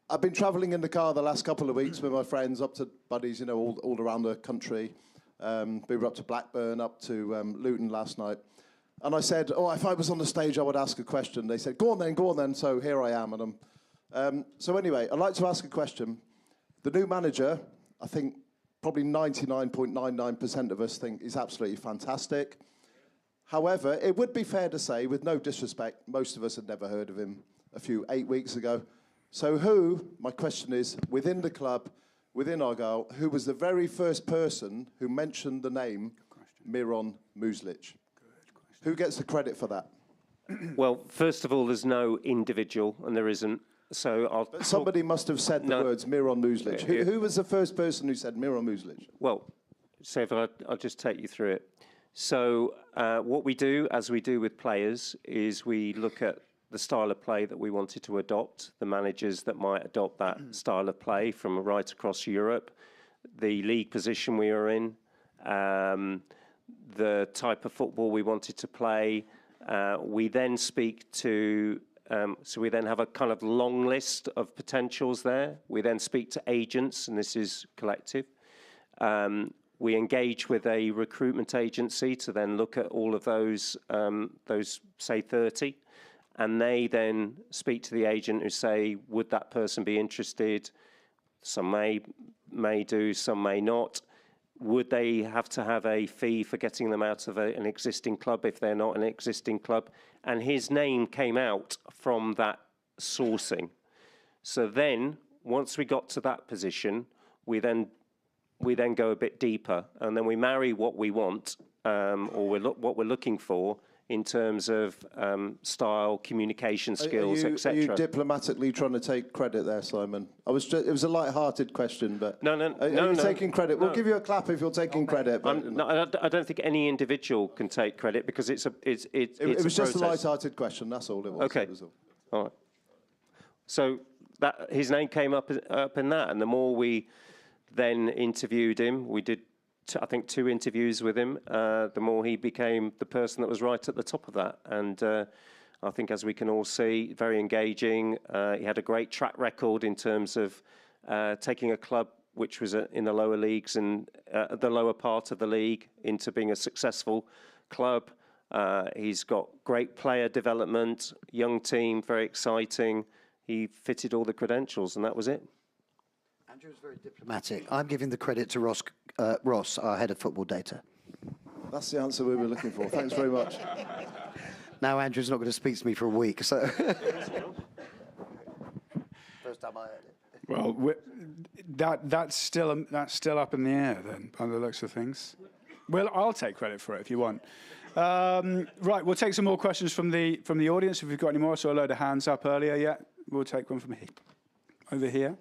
I've been travelling in the car the last couple of weeks with my friends up to buddies, all around the country. We were up to Blackburn, up to Luton last night. And I said, if I was on the stage, I would ask a question. They said, go on then. So here I am. And so anyway, I'd like to ask a question. The new manager, I think probably 99.99% of us think is absolutely fantastic. However, it would be fair to say, with no disrespect, most of us had never heard of him 8 weeks ago. So my question is, within the club, within Argyle, who was the very first person who mentioned the name Miron Muslic? Who gets the credit for that?
Well, first of all, there's no individual, and there isn't So
But somebody must have said the words Miron Muslic. Who was the first person who said Miron Muslic?
Well, so if I'll just take you through it. So what we do, as we do with players, is we look at the style of play that we wanted to adopt, the managers that might adopt that style of play from right across Europe, the league position we are in, the type of football we wanted to play. We then speak to, so we then have a kind of long list of potentials there. We then speak to agents, and this is collective. We engage with a recruitment agency to then look at all of those say 30, and they then speak to the agent who say, would that person be interested? Some may do, some may not. Would they have to have a fee for getting them out of an existing club if they're not an existing club? And his name came out from that sourcing. So then, once we got to that position, we then go a bit deeper, and then we marry what we want, or what we're looking for in terms of style, communication skills, etc.
Are you diplomatically trying to take credit there, Simon? It was a light-hearted question, but
no,
are you taking credit?
No.
We'll give you a clap if you're taking credit. But,
no, I don't think any individual can take credit because it
was just a light-hearted question. That's all it was.
Okay, all right. So that his name came up in that, and the more we then interviewed him, we did I think 2 interviews with him, the more he became the person that was right at the top of that. And I think, as we can all see, very engaging. He had a great track record in terms of taking a club which was in the lower leagues and the lower part of the league into being a successful club. He's got great player development, young team, very exciting. He fitted all the credentials, and that was it.
Andrew was very diplomatic. I'm giving the credit to Ross, our head of football data.
That's the answer we were looking for. Thanks very much.
Now Andrew's not going to speak to me for a week, so... First time I heard it.
Well, that's still up in the air then, by the looks of things. Well, I'll take credit for it if you want. Right, we'll take some more questions from the audience if we've got any more. I saw a load of hands up earlier. Yeah, we'll take one from here. Over here.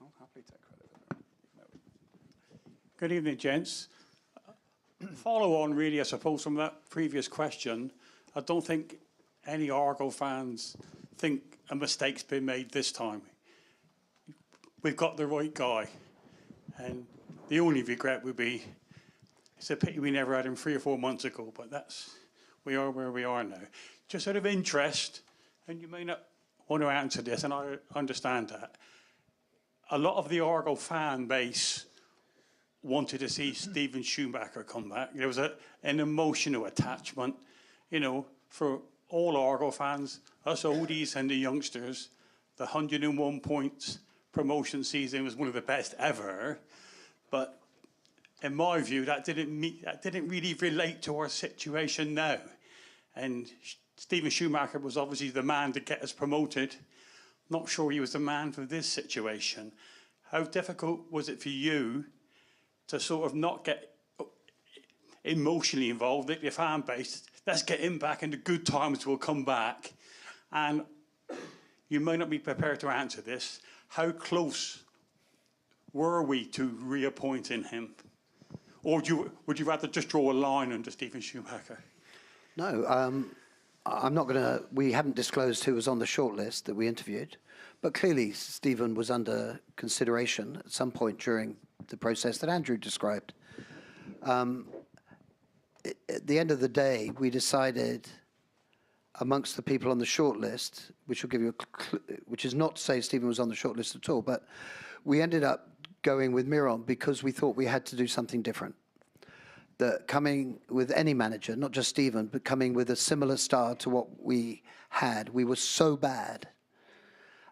I'll happily take credit.
Good evening, gents. Follow on, really, I suppose, from that previous question. I don't think any Argyle fans think a mistake's been made this time. We've got the right guy. And the only regret would be, it's a pity we never had him 3 or 4 months ago, but we are where we are now. Just out of interest, and you may not want to answer this, and I understand that, a lot of the Argyle fan base wanted to see Stephen Schumacher come back. There was an emotional attachment, for all Argyle fans, us oldies and the youngsters. The 101 points promotion season was one of the best ever, but in my view, that didn't really relate to our situation now. And Stephen Schumacher was obviously the man to get us promoted. Not sure he was the man for this situation. How difficult was it for you to sort of not get emotionally involved with your fan base? Let's get him back, and the good times will come back. And you may not be prepared to answer this. How close were we to reappointing him? Or would you rather just draw a line under Stephen Schumacher?
No, I'm not going to... We haven't disclosed who was on the shortlist that we interviewed, but clearly Stephen was under consideration at some point during the process that Andrew described. At the end of the day, we decided amongst the people on the shortlist, which will give you which is not to say Stephen was on the shortlist at all, but we ended up going with Miron because we thought we had to do something different. That coming with any manager, not just Stephen, but coming with a similar style to what we had, we were so bad,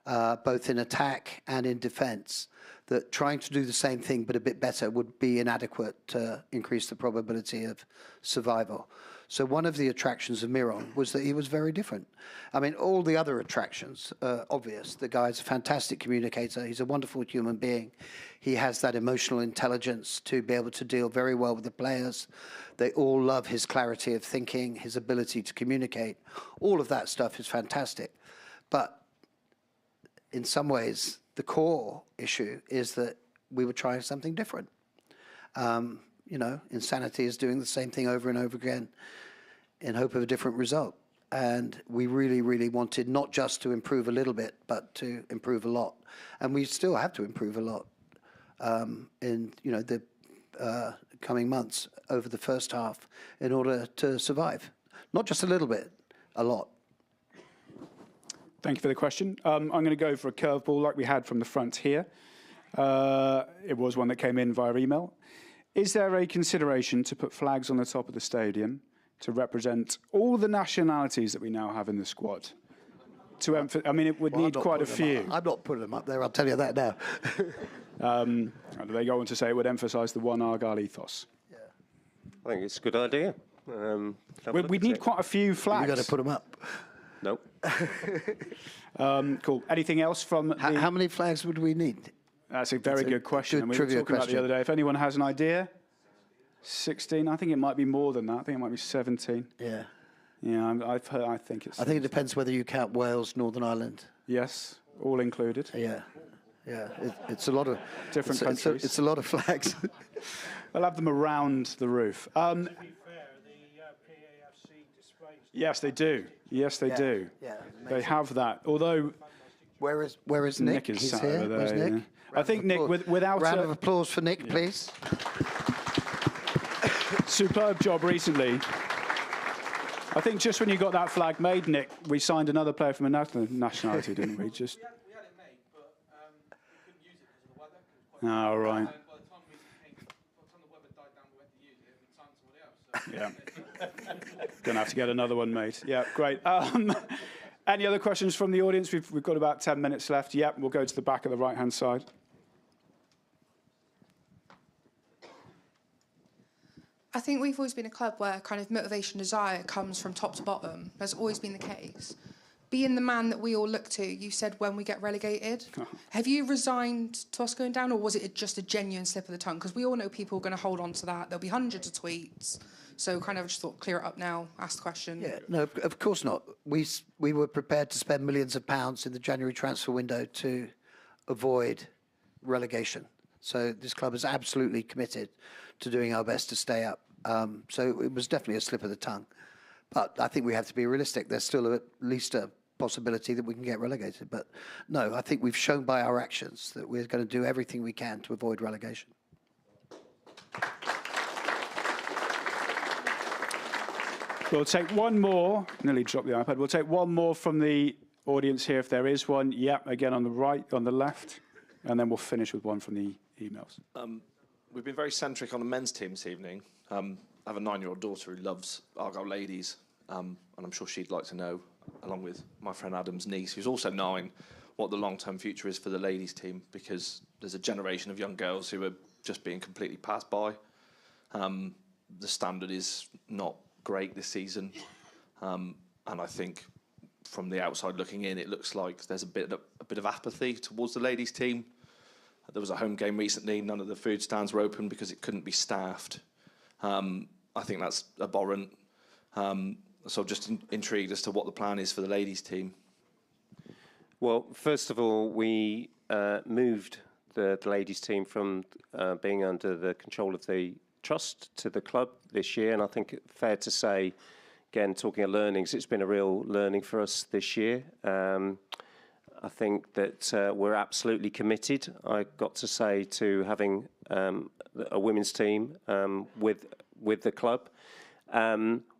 both in attack and in defence, that trying to do the same thing but a bit better would be inadequate to increase the probability of survival. So one of the attractions of Miron was that he was very different. I mean, all the other attractions are obvious. The guy's a fantastic communicator. He's a wonderful human being. He has that emotional intelligence to be able to deal very well with the players. They all love his clarity of thinking, his ability to communicate. All of that stuff is fantastic. But in some ways, the core issue is that we were trying something different. You know, insanity is doing the same thing over and over again in hope of a different result. And we really, really wanted not just to improve a little bit, but to improve a lot. And we still have to improve a lot in, you know, the coming months over the first half in order to survive. Not just a little bit, a lot.
Thank you for the question. I'm going to go for a curveball like we had from the front here. It was one that came in via email. Is there a consideration to put flags on the top of the stadium to represent all the nationalities that we now have in the squad? I mean, it would need quite a few.
I'm not putting them up there, I'll tell you that now.
They go on to say it would emphasise the one Argyle ethos.
Yeah.
I think it's a good idea.
We need quite a few flags.
You've got to put them up.
Nope.
Cool. Anything else from
How many flags would we need?
That's a very good question.
Good
And we were
trivia
talking about it the
question.
other day. If anyone has an idea, 16. I think it might be more than that. I think it might be 17.
Yeah.
Yeah, I've heard. I think it's.
I think it depends whether you count Wales, Northern Ireland.
Yes, all included.
Yeah. Yeah. It's a lot of
Different countries.
It's a lot of flags.
They'll have them around the roof.
To be fair, the PAFC displays.
Yes, they do. Yes, they do.
Yeah.
They have that. Although
Where is Nick?
Nick is
He's
sat
here.
over there.
Where's Nick?
Yeah. I think Nick, without
round of applause for Nick, please.
superb job recently. I think just when you got that flag made, Nick, we signed another player from another nationality, didn't we? Just.
We had it made, but we couldn't use it because of the weather. It was quite
Oh, right.
by the time the weather died down, we went to use it. We signed somebody else. So.
Yeah. Gonna have to get another one made. Yeah, great. Any other questions from the audience? We've got about 10 minutes left. Yep, we'll go to the back of the right-hand side.
I think we've always been a club where kind of motivation, desire comes from top to bottom. That's always been the case. Being the man that we all look to, you said when we get relegated. Have you resigned to us going down, or was it just a genuine slip of the tongue? Because we all know people are going to hold on to that. There'll be hundreds of tweets. So kind of just thought, clear it up now, ask the question.
Yeah, no, of course not. We were prepared to spend millions of pounds in the January transfer window to avoid relegation. So this club is absolutely committed to doing our best to stay up. So it was definitely a slip of the tongue. But I think we have to be realistic. There's still at least a possibility that we can get relegated. But no, I think we've shown by our actions that we're going to do everything we can to avoid relegation.
We'll take one more. Nearly dropped the iPad. We'll take one more from the audience here, if there is one. Yep, again on the right, on the left. And then we'll finish with one from the emails.
We've been very centric on the men's team this evening. I have a 9-year-old daughter who loves Argyle ladies, and I'm sure she'd like to know, along with my friend Adam's niece, who's also 9, what the long-term future is for the ladies team, because there's a generation of young girls who are just being completely passed by. The standard is not great this season, and I think from the outside looking in, it looks like there's a bit of apathy towards the ladies team. There was a home game recently. None of the food stands were open because it couldn't be staffed. I think that's abhorrent. So just intrigued as to what the plan is for the ladies team.
Well, first of all, we moved the ladies team from being under the control of the trust to the club this year, and I think it's fair to say, again, talking of learnings, it's been a real learning for us this year. I think that we're absolutely committed, I got to say, to having a women's team with the club.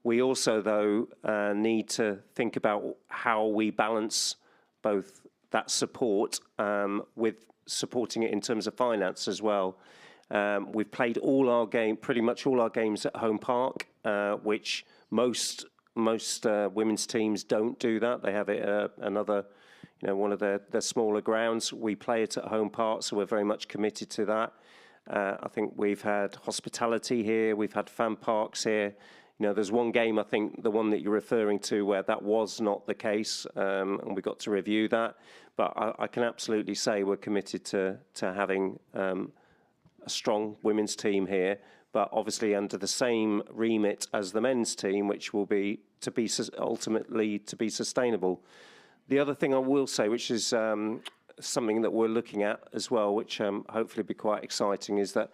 We also, though, need to think about how we balance both that support with supporting it in terms of finance as well. We've played pretty much all our games at home park, which most women's teams don't do that. They have it one of their smaller grounds. We play it at home park, so we're very much committed to that. I think we've had hospitality here, we've had fan parks here. There's one game, I think, the one that you're referring to, where that was not the case, and we got to review that. But I can absolutely say we're committed to having a strong women's team here, but obviously under the same remit as the men's team, which will be ultimately to be sustainable. The other thing I will say, which is something that we're looking at as well, which hopefully will be quite exciting, is that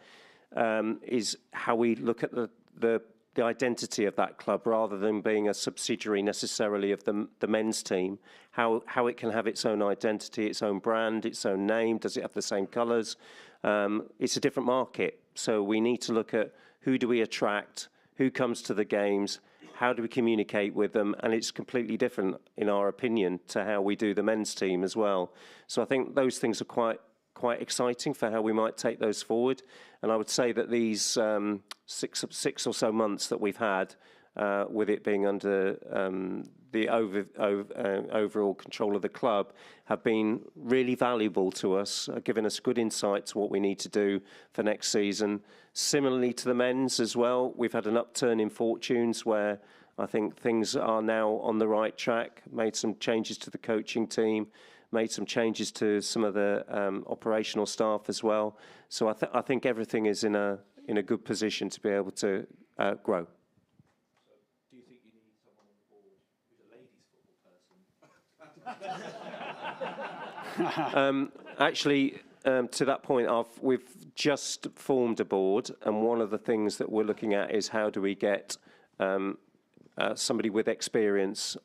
is how we look at the identity of that club, rather than being a subsidiary necessarily of the men's team, how it can have its own identity, its own brand, its own name. Does it have the same colours? It's a different market, so we need to look at who do we attract, who comes to the games, how do we communicate with them, and it's completely different, in our opinion, to how we do the men's team as well. So I think those things are quite exciting for how we might take those forward. And I would say that these 6 or so months that we've had, with it being under the overall control of the club, have been really valuable to us, giving us good insight to what we need to do for next season. Similarly to the men's as well, we've had an upturn in fortunes where I think things are now on the right track, made some changes to the coaching team, made some changes to some of the operational staff as well. So I think everything is in a good position to be able to grow.
Do you think you need someone on the board who's a ladies' football person?
Actually, to that point, we've just formed a board, and one of the things that we're looking at is how do we get somebody with experience.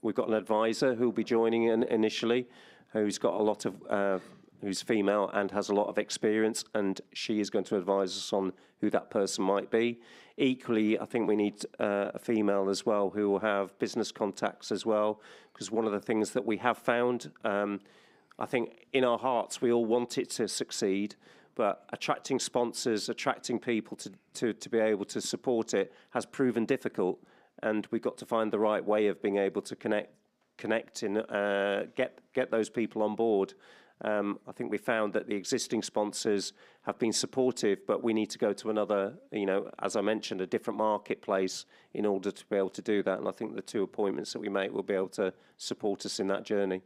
We've got an advisor who'll be joining initially, who's got a lot of, who's female and has a lot of experience, and she is going to advise us on who that person might be. Equally, I think we need a female as well who will have business contacts as well, because one of the things that we have found, I think in our hearts we all want it to succeed, but attracting sponsors, attracting people to be able to support it has proven difficult. And we've got to find the right way of being able to connect and get those people on board. I think we found that the existing sponsors have been supportive, but we need to go to another, as I mentioned, a different marketplace in order to be able to do that. And I think the 2 appointments that we make will be able to support us in that journey.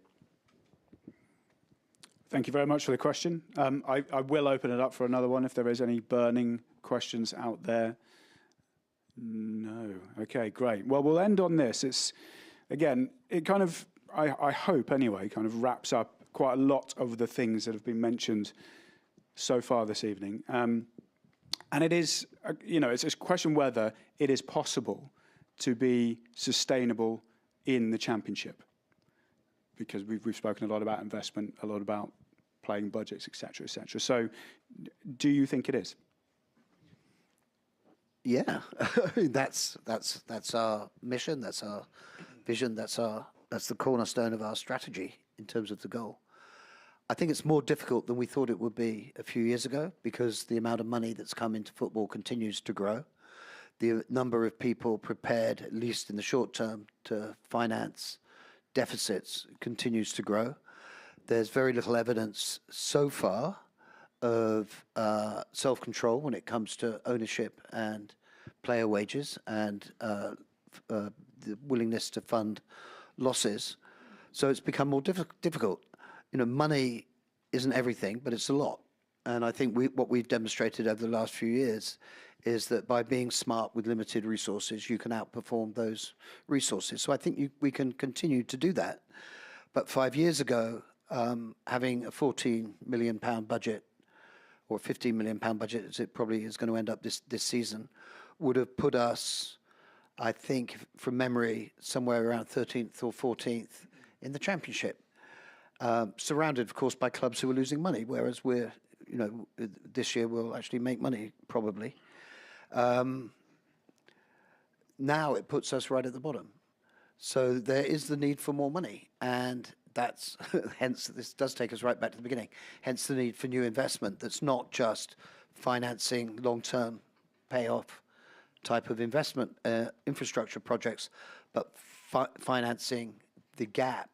Thank you very much for the question. I will open it up for another one if there is any burning questions out there. No. Okay, great. Well, we'll end on this. It's, again, it kind of, I hope anyway, kind of wraps up quite a lot of the things that have been mentioned so far this evening. And it is, it's a question whether it is possible to be sustainable in the Championship. Because we've spoken a lot about investment, a lot about playing budgets, et cetera, et cetera. So do you think it is?
Yeah, that's our mission, that's our vision, that's the cornerstone of our strategy in terms of the goal. I think it's more difficult than we thought it would be a few years ago, because the amount of money that's come into football continues to grow. The number of people prepared, at least in the short term, to finance deficits continues to grow. There's very little evidence so far of self-control when it comes to ownership and player wages and the willingness to fund losses. So it's become more difficult. Money isn't everything, but it's a lot. And I think what we've demonstrated over the last few years is that by being smart with limited resources, you can outperform those resources. So I think we can continue to do that. But 5 years ago, having a £14 million budget, or £15 million budget, as it probably is going to end up this season, would have put us, I think, from memory, somewhere around 13th or 14th in the Championship, surrounded, of course, by clubs who are losing money, whereas we're, this year we'll actually make money, probably. Now it puts us right at the bottom. So there is the need for more money, and that's hence this does take us right back to the beginning. Hence the need for new investment that's not just financing long-term payoff type of investment infrastructure projects, but financing the gap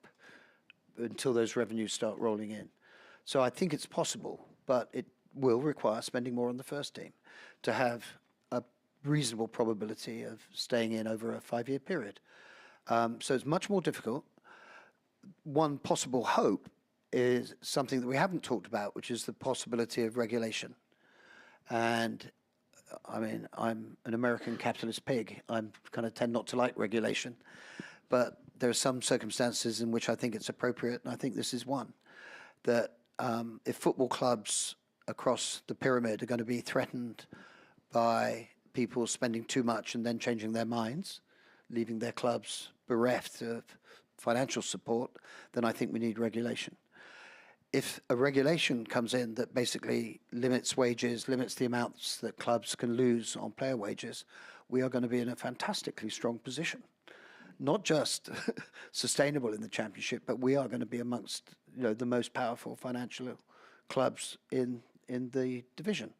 until those revenues start rolling in. So I think it's possible, but it will require spending more on the first team to have a reasonable probability of staying in over a 5-year period. So it's much more difficult. One possible hope is something that we haven't talked about, which is the possibility of regulation. And I mean, I'm an American capitalist pig. I kind of tend not to like regulation. But there are some circumstances in which I think it's appropriate, and I think this is one, that if football clubs across the pyramid are going to be threatened by people spending too much and then changing their minds, leaving their clubs bereft of financial support, then I think we need regulation. If a regulation comes in that basically limits wages, limits the amounts that clubs can lose on player wages, we are going to be in a fantastically strong position. Not just sustainable in the Championship, but we are going to be amongst the most powerful financial clubs in the division.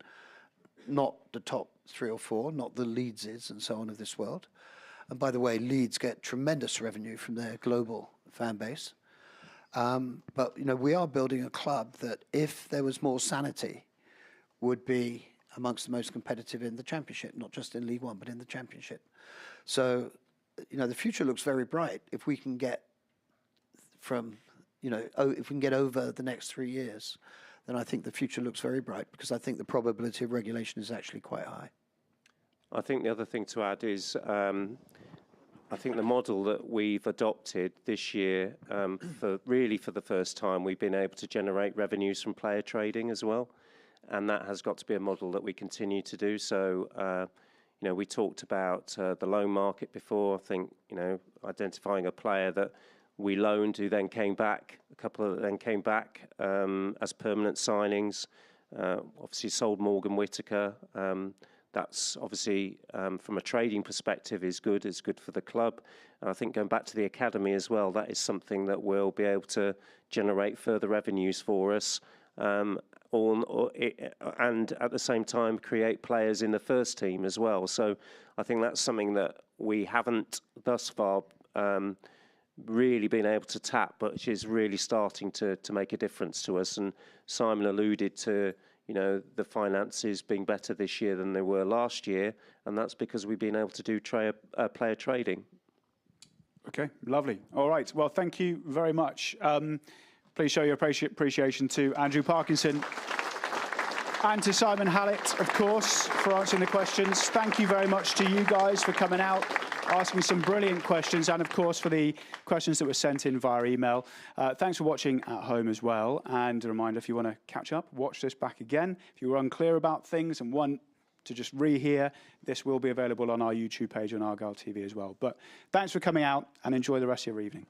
Not the top 3 or 4, not the Leedses and so on of this world. And by the way, Leeds get tremendous revenue from their global fan base. But we are building a club that, if there was more sanity, would be amongst the most competitive in the Championship, not just in League One, but in the Championship. So, the future looks very bright if we can get from, if we can get over the next 3 years. Then I think the future looks very bright, because I think the probability of regulation is actually quite high.
I think the other thing to add is I think the model that we've adopted this year, for the first time, we've been able to generate revenues from player trading as well. And that has got to be a model that we continue to do. So, we talked about the loan market before. I think, identifying a player that we loaned who then came back, a couple of then came back as permanent signings. Obviously sold Morgan Whittaker. That's obviously, from a trading perspective, is good. It's good for the club. And I think going back to the academy as well, that is something that will be able to generate further revenues for us. And at the same time create players in the first team as well. So I think that's something that we haven't thus far really been able to tap, but which is really starting to make a difference to us. And Simon alluded to the finances being better this year than they were last year, and that's because we've been able to do player trading.
Okay, lovely. All right, well, thank you very much. Please show your appreciation to Andrew Parkinson and to Simon Hallett, of course, for answering the questions. Thank you very much to you guys for coming out, asking some brilliant questions, and, of course, for the questions that were sent in via email. Thanks for watching at home as well. And a reminder, if you want to catch up, watch this back again. If you were unclear about things and want to just rehear, this will be available on our YouTube page on Argyle TV as well. But thanks for coming out, and enjoy the rest of your evening.